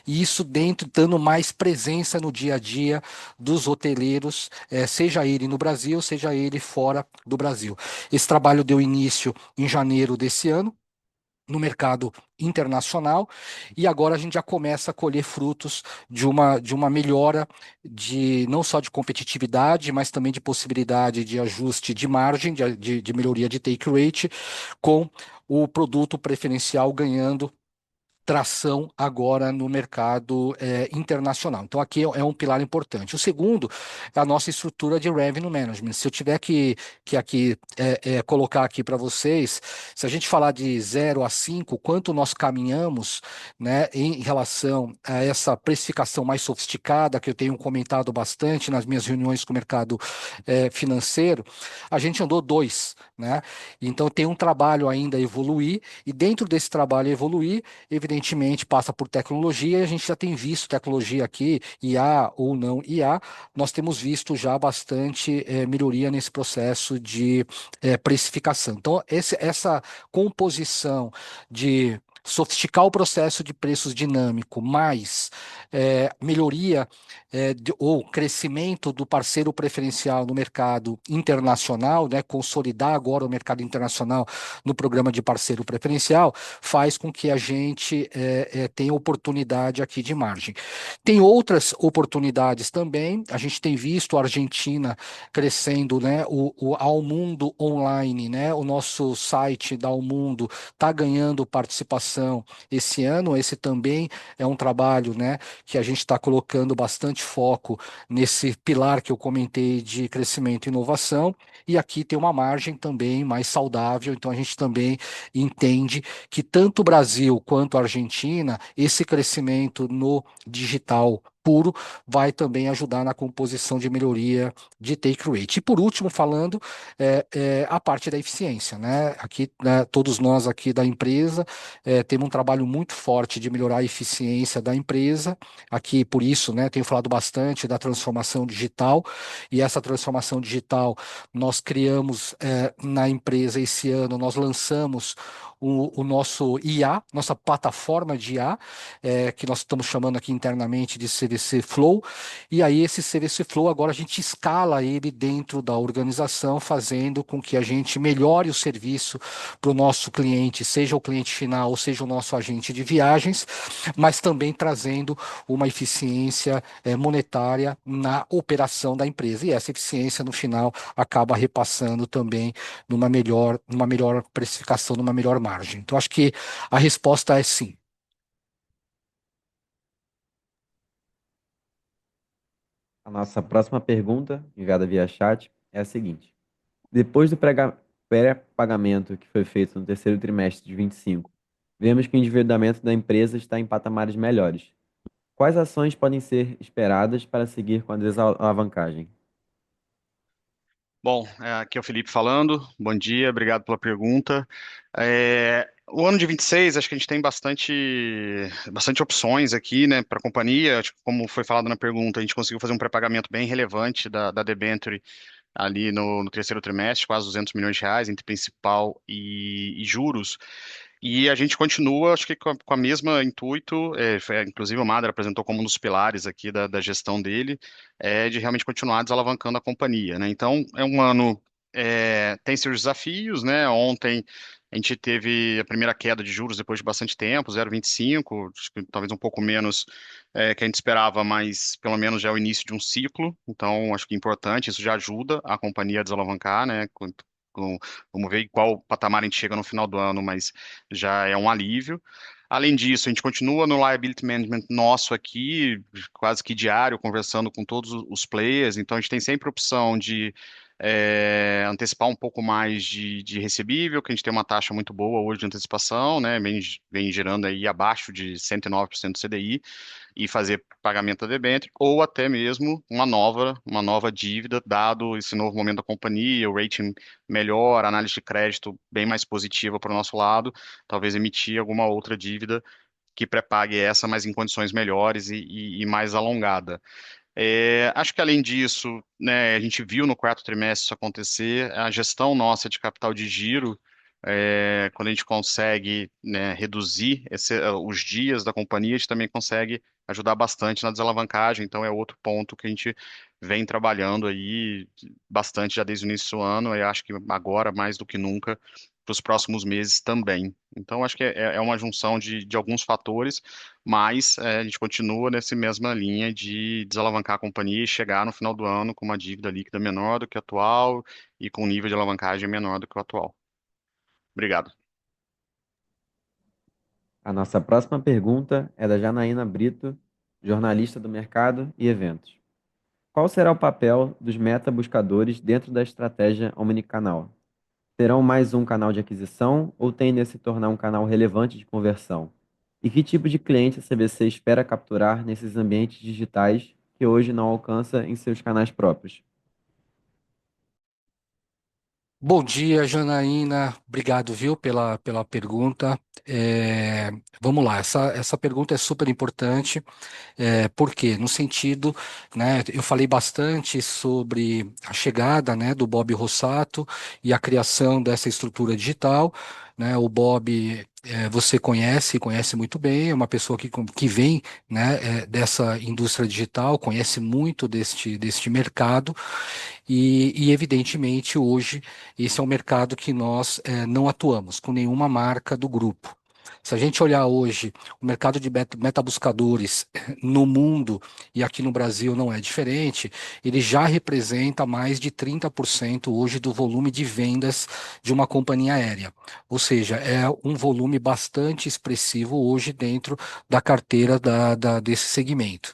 Speaker 2: E isso dentro, dando mais presença no dia a dia dos hoteleiros, seja ele no Brasil, seja ele fora do Brasil. Esse trabalho deu início em janeiro desse ano, no mercado internacional, e agora a gente já começa a colher frutos de uma melhora de não só de competitividade, mas também de possibilidade de ajuste de margem, de melhoria de take rate, com o produto preferencial ganhando tração agora no mercado internacional. Então, aqui é um pilar importante. O segundo é a nossa estrutura de revenue management. Se eu tiver que aqui colocar aqui para vocês, se a gente falar de 0 a 5, quanto nós caminhamos, né, em relação a essa precificação mais sofisticada, que eu tenho comentado bastante nas minhas reuniões com o mercado financeiro, a gente andou 2, né? Então, tem um trabalho ainda a evoluir, e dentro desse trabalho a evoluir, evidentemente passa por tecnologia, e a gente já tem visto tecnologia aqui, IA ou não IA, nós temos visto já bastante melhoria nesse processo de precificação. Então, essa composição de sofisticar o processo de preços dinâmico, mais melhoria ou crescimento do parceiro preferencial no mercado internacional, né, consolidar agora o mercado internacional no programa de parceiro preferencial, faz com que a gente tenha oportunidade aqui de margem. Tem outras oportunidades também, a gente tem visto a Argentina crescendo, né, o Almundo Online, né, o nosso site da Almundo está ganhando participação esse ano. Esse também é um trabalho, né, que a gente está colocando bastante foco nesse pilar que eu comentei de crescimento e inovação, e aqui tem uma margem também mais saudável. Então a gente também entende que tanto o Brasil quanto a Argentina, esse crescimento no digital puro vai também ajudar na composição de melhoria de take rate. E por último, falando a parte da eficiência, né? Aqui, né, todos nós aqui da empresa temos um trabalho muito forte de melhorar a eficiência da empresa. Aqui, por isso, né, tenho falado bastante da transformação digital, e essa transformação digital nós criamos na empresa esse ano, nós lançamos o nosso IA, nossa plataforma de IA, que nós estamos chamando aqui internamente de CVC Flow. E aí esse CVC Flow agora a gente escala ele dentro da organização, fazendo com que a gente melhore o serviço para o nosso cliente, seja o cliente final ou seja o nosso agente de viagens, mas também trazendo uma eficiência monetária na operação da empresa. E essa eficiência, no final, acaba repassando também numa melhor precificação, numa melhor margem. Então, acho que a resposta é sim.
Speaker 1: A nossa próxima pergunta, enviada via chat, é a seguinte: depois do pré-pagamento que foi feito no terceiro trimestre de 25, vemos que o endividamento da empresa está em patamares melhores. Quais ações podem ser esperadas para seguir com a desalavancagem?
Speaker 3: Bom, aqui é o Felipe falando. Bom dia, obrigado pela pergunta. O ano de 26, acho que a gente tem bastante opções aqui, né, para a companhia. Acho que, como foi falado na pergunta, a gente conseguiu fazer um pré-pagamento bem relevante da debenture ali no terceiro trimestre, quase R$ 200 milhões entre principal e juros.
Speaker 4: E a gente continua, acho que com a mesma intuito, inclusive o Mader apresentou como um dos pilares aqui da gestão dele, de realmente continuar desalavancando a companhia, né? Então, é um ano, tem seus desafios, né? Ontem a gente teve a primeira queda de juros depois de bastante tempo, 0,25, acho que talvez um pouco menos que a gente esperava, mas pelo menos já é o início de um ciclo, então acho que é importante, isso já ajuda a companhia a desalavancar, né? Vamos ver em qual patamar a gente chega no final do ano, mas já é um alívio. Além disso, a gente continua no liability management nosso aqui, quase que diário, conversando com todos os players. Então, a gente tem sempre a opção de antecipar um pouco mais de recebível, que a gente tem uma taxa muito boa hoje de antecipação, né? Vem gerando aí abaixo de 109% do CDI e fazer pagamento da debênture, ou até mesmo uma nova dívida, dado esse novo momento da companhia, o rating melhor, a análise de crédito bem mais positiva para o nosso lado, talvez emitir alguma outra dívida que pré-pague essa, mas em condições melhores e mais alongada. Acho que além disso, né, a gente viu no quarto trimestre isso acontecer, a gestão nossa de capital de giro, quando a gente consegue, né, reduzir os dias da companhia, a gente também consegue ajudar bastante na desalavancagem, então é outro ponto que a gente vem trabalhando aí bastante já desde o início do ano, e acho que agora mais do que nunca para os próximos meses também. Então acho que é uma junção de alguns fatores, mas a gente continua nessa mesma linha de desalavancar a companhia e chegar no final do ano com uma dívida líquida menor do que a atual e com um nível de alavancagem menor do que o atual. Obrigado.
Speaker 1: A nossa próxima pergunta é da Janaína Brito, jornalista do mercado e eventos. Qual será o papel dos meta-buscadores dentro da estratégia omnicanal? Terão mais um canal de aquisição ou tendem a se tornar um canal relevante de conversão? E que tipo de cliente a CVC espera capturar nesses ambientes digitais que hoje não alcança em seus canais próprios?
Speaker 2: Bom dia, Janaína. Obrigado, viu, pela pergunta. Vamos lá, essa pergunta é super importante. Por quê? No sentido, né, eu falei bastante sobre a chegada, né, do Bob Rossato e a criação dessa estrutura digital, né? O Bob, você conhece muito bem, é uma pessoa que vem, né, dessa indústria digital, conhece muito deste mercado. Evidentemente, hoje, esse é um mercado que nós não atuamos com nenhuma marca do grupo. Se a gente olhar hoje o mercado de metabuscadores no mundo, e aqui no Brasil não é diferente, ele já representa mais de 30% hoje do volume de vendas de uma companhia aérea. Ou seja, é um volume bastante expressivo hoje dentro da carteira desse segmento.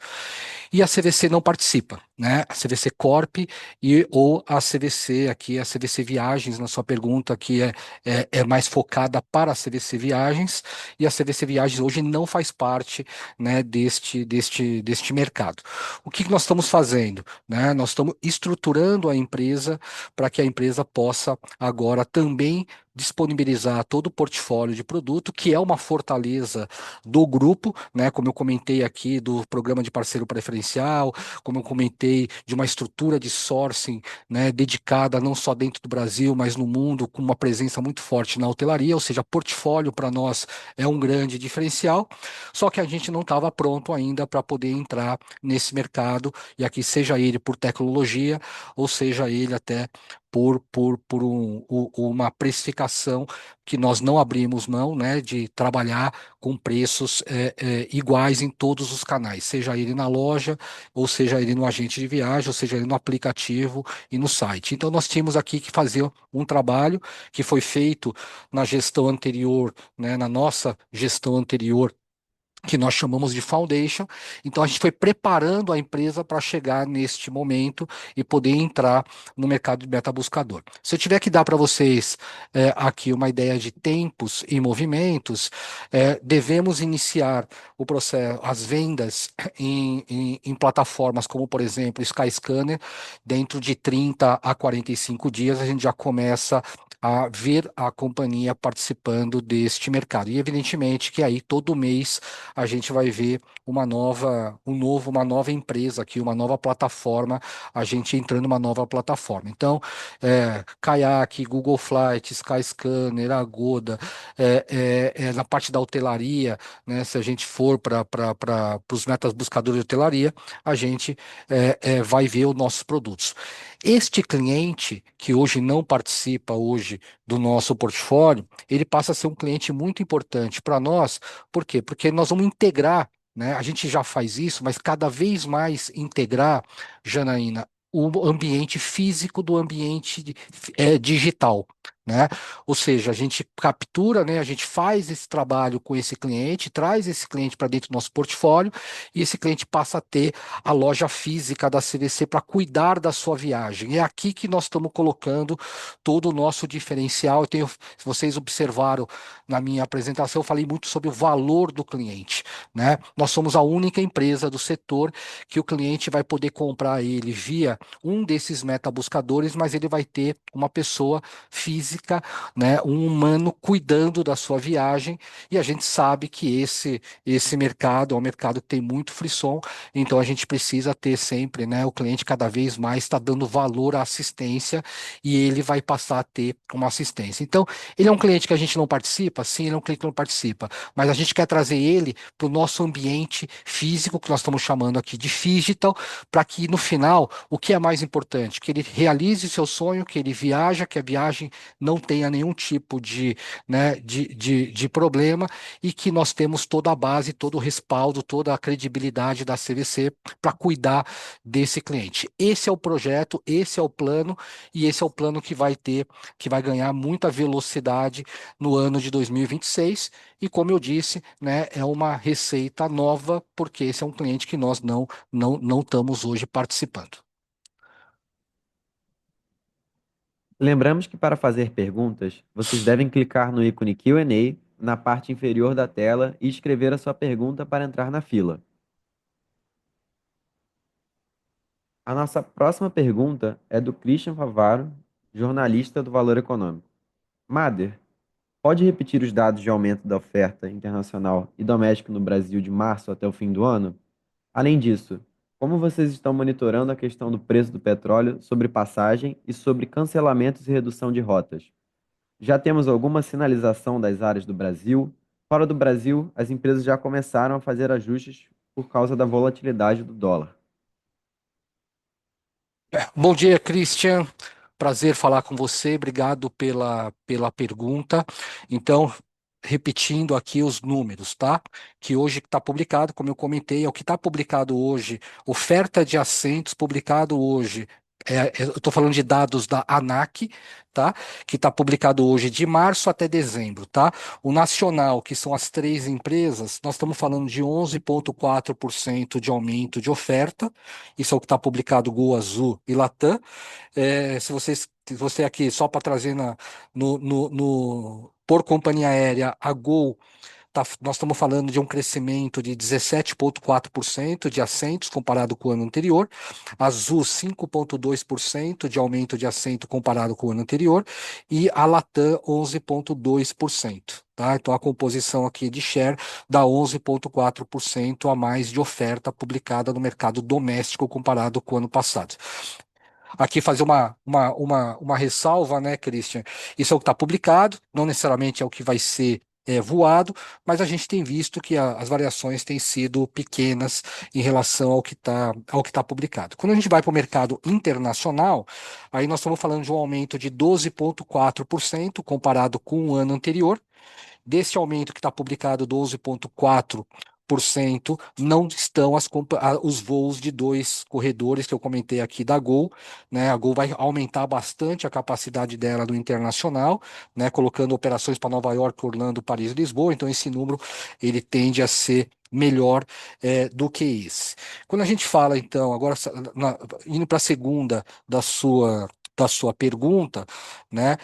Speaker 2: E a CVC não participa, né? A CVC Corp ou a CVC, aqui a CVC Viagens, na sua pergunta, que é mais focada para a CVC Viagens, e a CVC Viagens hoje não faz parte, né, deste mercado. O que nós estamos fazendo, né? Nós estamos estruturando a empresa para que a empresa possa agora também disponibilizar todo o portfólio de produto, que é uma fortaleza do grupo, né? Como eu comentei aqui do programa de parceiro preferencial, como eu comentei de uma estrutura de sourcing, né, dedicada não só dentro do Brasil, mas no mundo, com uma presença muito forte na hotelaria, ou seja, portfólio para nós é um grande diferencial, só que a gente não estava pronto ainda para poder entrar nesse mercado, e aqui seja ele por tecnologia, ou seja ele até por uma precificação que nós não abrimos mão, né, de trabalhar com preços iguais em todos os canais, seja ele na loja, ou seja ele no agente de viagem, ou seja ele no aplicativo e no site. Então nós tínhamos aqui que fazer um trabalho que foi feito na gestão anterior, né, na nossa gestão anterior, que nós chamamos de foundation. Então a gente foi preparando a empresa para chegar neste momento e poder entrar no mercado de meta-buscador. Se eu tiver que dar para vocês aqui uma ideia de tempos e movimentos, devemos iniciar o processo, as vendas em plataformas como, por exemplo, Skyscanner, dentro de 30 a 45 dias a gente já começa a ver a companhia participando deste mercado. E evidentemente que aí todo mês a gente vai ver uma nova empresa aqui, uma nova plataforma, a gente entrando numa nova plataforma. Então, Kayak, Google Flights, Skyscanner, Agoda, na parte da hotelaria, né, se a gente for para os metas buscadores de hotelaria, a gente vai ver os nossos produtos. Este cliente que hoje não participa hoje do nosso portfólio, ele passa a ser um cliente muito importante para nós. Por quê? Porque nós vamos integrar, né? A gente já faz isso, mas cada vez mais integrar, Janaína, o ambiente físico do ambiente digital, né? Ou seja, a gente captura, né? A gente faz esse trabalho com esse cliente, traz esse cliente para dentro do nosso portfólio e esse cliente passa a ter a loja física da CVC para cuidar da sua viagem. É aqui que nós estamos colocando todo o nosso diferencial. Se vocês observaram na minha apresentação, eu falei muito sobre o valor do cliente, né? Nós somos a única empresa do setor que o cliente vai poder comprar ele via um desses metabuscadores, mas ele vai ter uma pessoa física, né, um humano cuidando da sua viagem, e a gente sabe que esse mercado é um mercado que tem muito frisson, então a gente precisa ter sempre, né, o cliente cada vez mais está dando valor à assistência e ele vai passar a ter uma assistência. Então, ele é um cliente que a gente não participa? Sim, ele é um cliente que não participa, mas a gente quer trazer ele para o nosso ambiente físico, que nós estamos chamando aqui de digital, para que no final, o que é mais importante? Que ele realize seu sonho, que ele viaja, que a viagem não tenha nenhum tipo de, né, de problema e que nós temos toda a base, todo o respaldo, toda a credibilidade da CVC para cuidar desse cliente. Esse é o projeto, esse é o plano e esse é o plano que vai ganhar muita velocidade no ano de 2026. E como eu disse, né, é uma receita nova, porque esse é um cliente que nós não estamos hoje participando.
Speaker 1: Lembramos que para fazer perguntas, vocês devem clicar no ícone Q&A na parte inferior da tela e escrever a sua pergunta para entrar na fila. A nossa próxima pergunta é do Christian Favaro, jornalista do Valor Econômico. Mader, pode repetir os dados de aumento da oferta internacional e doméstica no Brasil de março até o fim do ano? Além disso, como vocês estão monitorando a questão do preço do petróleo sobre passagem e sobre cancelamentos e redução de rotas? Já temos alguma sinalização das áreas do Brasil? Fora do Brasil, as empresas já começaram a fazer ajustes por causa da volatilidade do dólar.
Speaker 2: Bom dia, Christian. Prazer falar com você. Obrigado pela pergunta. Então, repetindo aqui os números, tá? Que hoje está publicado, como eu comentei, é o que está publicado hoje, oferta de assentos publicado hoje. Eu estou falando de dados da ANAC, tá? Que está publicado hoje de março até dezembro, tá? O nacional, que são as três empresas, nós estamos falando de 11,4% de aumento de oferta. Isso é o que está publicado Gol Azul e Latam. Se você aqui, só para trazer por companhia aérea, a Gol, nós estamos falando de um crescimento de 17,4% de assentos comparado com o ano anterior, Azul 5,2% de aumento de assento comparado com o ano anterior, e a Latam 11,2%. Tá? Então a composição aqui de share dá 11,4% a mais de oferta publicada no mercado doméstico comparado com o ano passado. Aqui fazer uma ressalva, né, Christian? Isso é o que está publicado, não necessariamente é o que vai ser voado, mas a gente tem visto que as variações têm sido pequenas em relação ao que tá publicado. Quando a gente vai para o mercado internacional, aí nós estamos falando de um aumento de 12,4% comparado com o ano anterior. Desse aumento que está publicado, 12,4%, não estão os voos de dois corredores que eu comentei aqui da Gol, né? A Gol vai aumentar bastante a capacidade dela no internacional, né? Colocando operações para Nova York, Orlando, Paris e Lisboa, então esse número ele tende a ser melhor do que esse. Quando a gente fala, então, agora indo para a segunda da sua pergunta, né?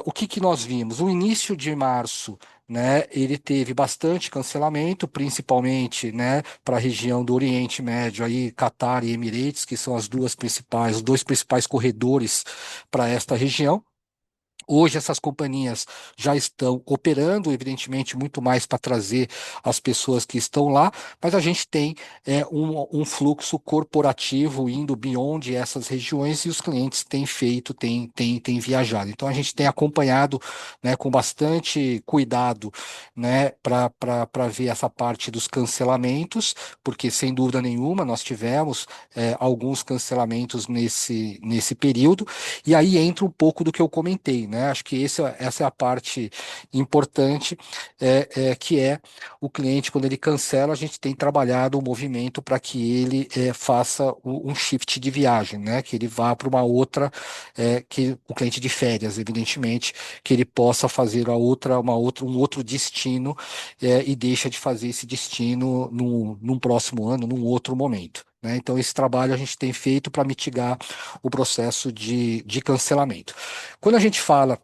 Speaker 2: O que que nós vimos? O início de março, né, ele teve bastante cancelamento, principalmente, né, para a região do Oriente Médio, aí Catar e Emirates, que são os dois principais corredores para esta região. Hoje essas companhias já estão operando, evidentemente, muito mais para trazer as pessoas que estão lá, mas a gente tem um fluxo corporativo indo beyond essas regiões e os clientes têm feito, têm viajado. Então a gente tem acompanhado, né, com bastante cuidado, né, para ver essa parte dos cancelamentos, porque sem dúvida nenhuma nós tivemos alguns cancelamentos nesse período, e aí entra um pouco do que eu comentei, né? Acho que essa é a parte importante, que é o cliente, quando ele cancela, a gente tem trabalhado o movimento para que ele faça um shift de viagem, né? Que ele vá para uma outra, que o cliente de férias, evidentemente, que ele possa fazer um outro destino, e deixa de fazer esse destino num próximo ano, num outro momento. Né? Então, esse trabalho a gente tem feito para mitigar o processo de cancelamento. Quando a gente fala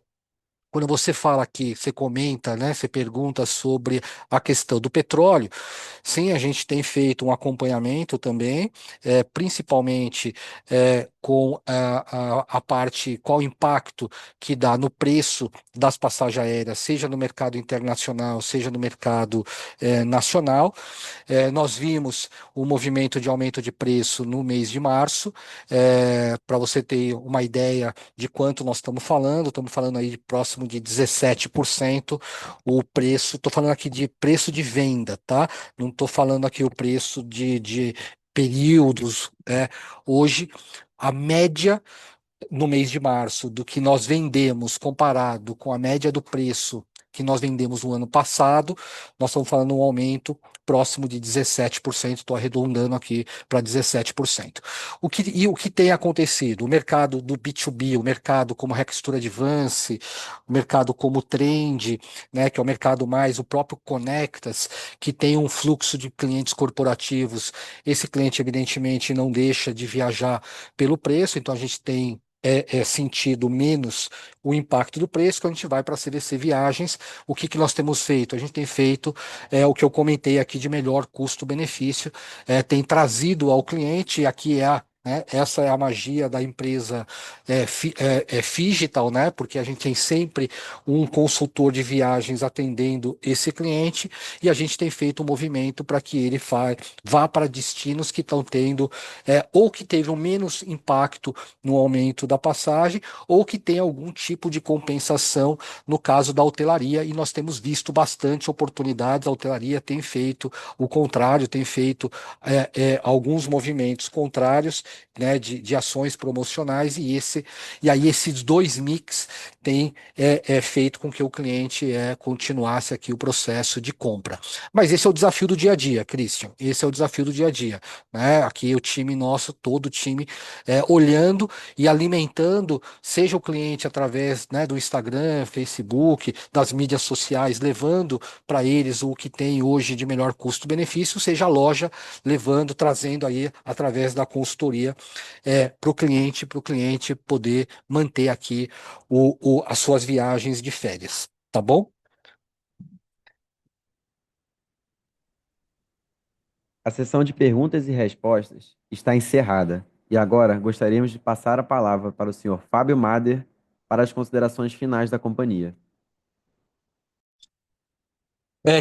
Speaker 2: quando você fala aqui, você comenta, né, você pergunta sobre a questão do petróleo, sim, a gente tem feito um acompanhamento também, principalmente com a parte, qual o impacto que dá no preço das passagens aéreas, seja no mercado internacional, seja no mercado nacional. Nós vimos o movimento de aumento de preço no mês de março, para você ter uma ideia de quanto nós estamos falando aí de próximo de 17% o preço, estou falando aqui de preço de venda, tá? Não estou falando aqui o preço de períodos, hoje, a média no mês de março do que nós vendemos comparado com a média do preço que nós vendemos no ano passado, nós estamos falando um aumento próximo de 17%, estou arredondando aqui para 17%. O que tem acontecido? O mercado do B2B, o mercado como Rextura Advance, o mercado como Trend, né, que é o mercado mais, o próprio Conectas, que tem um fluxo de clientes corporativos, esse cliente evidentemente não deixa de viajar pelo preço, então a gente tem sentido menos o impacto do preço. Quando a gente vai para a CVC Viagens, o que nós temos feito? A gente tem feito o que eu comentei aqui de melhor custo-benefício, tem trazido ao cliente, aqui essa é a magia da empresa Figital, né? Porque a gente tem sempre um consultor de viagens atendendo esse cliente e a gente tem feito um movimento para que ele vá para destinos que estão tendo ou que teve um menos impacto no aumento da passagem, ou que tem algum tipo de compensação no caso da hotelaria, e nós temos visto bastante oportunidades. A hotelaria tem feito o contrário, tem feito alguns movimentos contrários, né, de ações promocionais, e aí esses dois mix têm feito com que o cliente continuasse aqui o processo de compra. Mas esse é o desafio do dia a dia, Christian, esse é o desafio do dia a dia, né? Aqui o time nosso, todo o time, olhando e alimentando, seja o cliente através, né, do Instagram, Facebook, das mídias sociais, levando para eles o que tem hoje de melhor custo-benefício, seja a loja levando, trazendo aí através da consultoria para o cliente poder manter aqui as suas viagens de férias, tá bom?
Speaker 1: A sessão de perguntas e respostas está encerrada. E agora gostaríamos de passar a palavra para o senhor Fábio Mader para as considerações finais da companhia.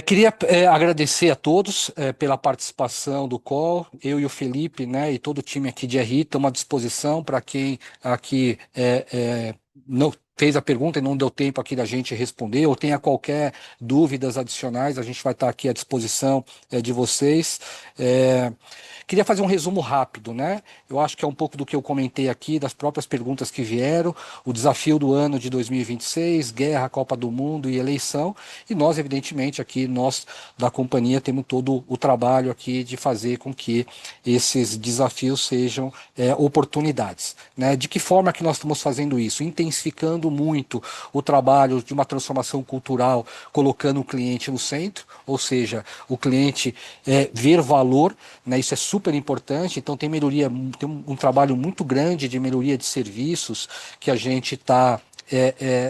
Speaker 2: Queria agradecer a todos pela participação do call. Eu e o Felipe, né, e todo o time aqui de RI estamos à disposição para quem aqui não fez a pergunta e não deu tempo aqui da gente responder, ou tenha qualquer dúvidas adicionais, a gente vai estar aqui à disposição de vocês. Queria fazer um resumo rápido, né? Eu acho que é um pouco do que eu comentei aqui, das próprias perguntas que vieram, o desafio do ano de 2026, guerra, Copa do Mundo e eleição, e nós, evidentemente, aqui, nós da companhia, temos todo o trabalho aqui de fazer com que esses desafios sejam oportunidades, né? De que forma que nós estamos fazendo isso? Intensificando muito o trabalho de uma transformação cultural, colocando o cliente no centro, ou seja, o cliente ver valor, né? Isso é super importante. Então tem um trabalho muito grande de melhoria de serviços que a gente está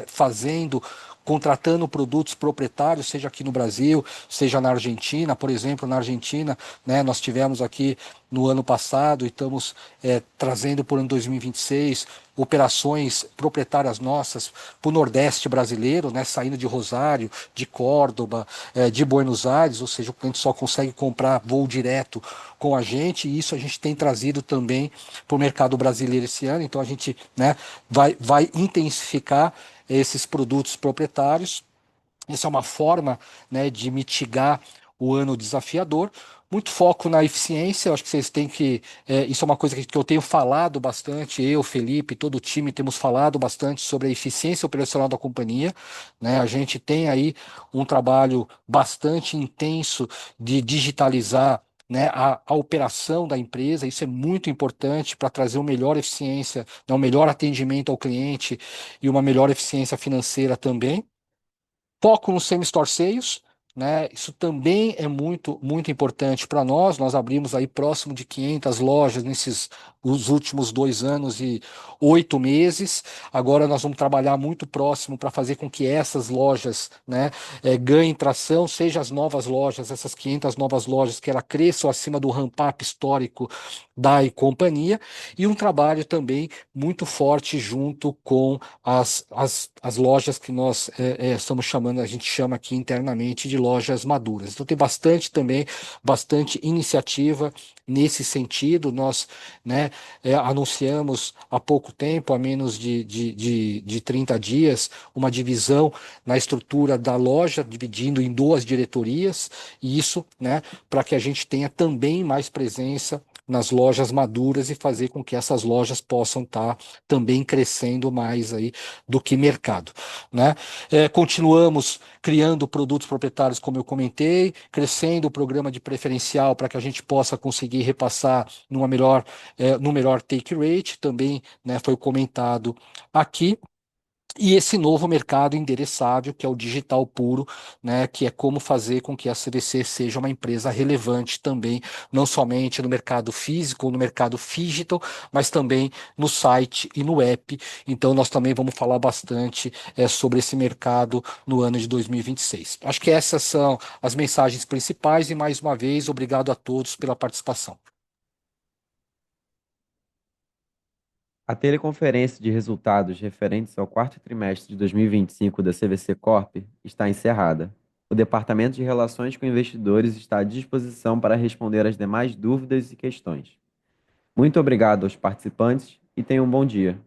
Speaker 2: fazendo, contratando produtos proprietários, seja aqui no Brasil, seja na Argentina. Por exemplo, na Argentina, né, nós tivemos aqui no ano passado e estamos trazendo para o ano 2026 operações proprietárias nossas para o Nordeste brasileiro, né, saindo de Rosário, de Córdoba, de Buenos Aires, ou seja, o cliente só consegue comprar voo direto com a gente, e isso a gente tem trazido também para o mercado brasileiro esse ano. Então a gente, né, vai intensificar esses produtos proprietários. Essa é uma forma, né, de mitigar o ano desafiador. Muito foco na eficiência, eu acho que vocês têm que. Isso é uma coisa que eu tenho falado bastante, eu, Felipe, todo o time temos falado bastante sobre a eficiência operacional da companhia, né? A gente tem aí um trabalho bastante intenso de digitalizar, né, a operação da empresa. Isso é muito importante para trazer uma melhor eficiência, né, um melhor atendimento ao cliente e uma melhor eficiência financeira também. Foco no same-store sales, né? Isso também é muito importante para nós. Nós abrimos aí próximo de 500 lojas nesses os últimos 2 anos e 8 meses. Agora nós vamos trabalhar muito próximo para fazer com que essas lojas, né, ganhem tração, seja as novas lojas, essas 500 novas lojas, que ela cresçam acima do ramp-up histórico da companhia, e um trabalho também muito forte junto com as lojas que nós estamos chamando, a gente chama aqui internamente de lojas maduras. Então tem bastante também, bastante iniciativa nesse sentido. Nós, né, anunciamos há pouco tempo, há menos de 30 dias, uma divisão na estrutura da loja, dividindo em duas diretorias, e isso, né, para que a gente tenha também mais presença nas lojas maduras e fazer com que essas lojas possam estar também crescendo mais aí do que mercado, né? Continuamos criando produtos proprietários, como eu comentei, crescendo o programa de preferencial para que a gente possa conseguir repassar no melhor take rate, também, né, foi comentado aqui. E esse novo mercado endereçável, que é o digital puro, né, que é como fazer com que a CVC seja uma empresa relevante também, não somente no mercado físico, no mercado digital, mas também no site e no app. Então, nós também vamos falar bastante sobre esse mercado no ano de 2026. Acho que essas são as mensagens principais e, mais uma vez, obrigado a todos pela participação.
Speaker 1: A teleconferência de resultados referentes ao quarto trimestre de 2025 da CVC Corp está encerrada. O Departamento de Relações com Investidores está à disposição para responder às demais dúvidas e questões. Muito obrigado aos participantes e tenham um bom dia.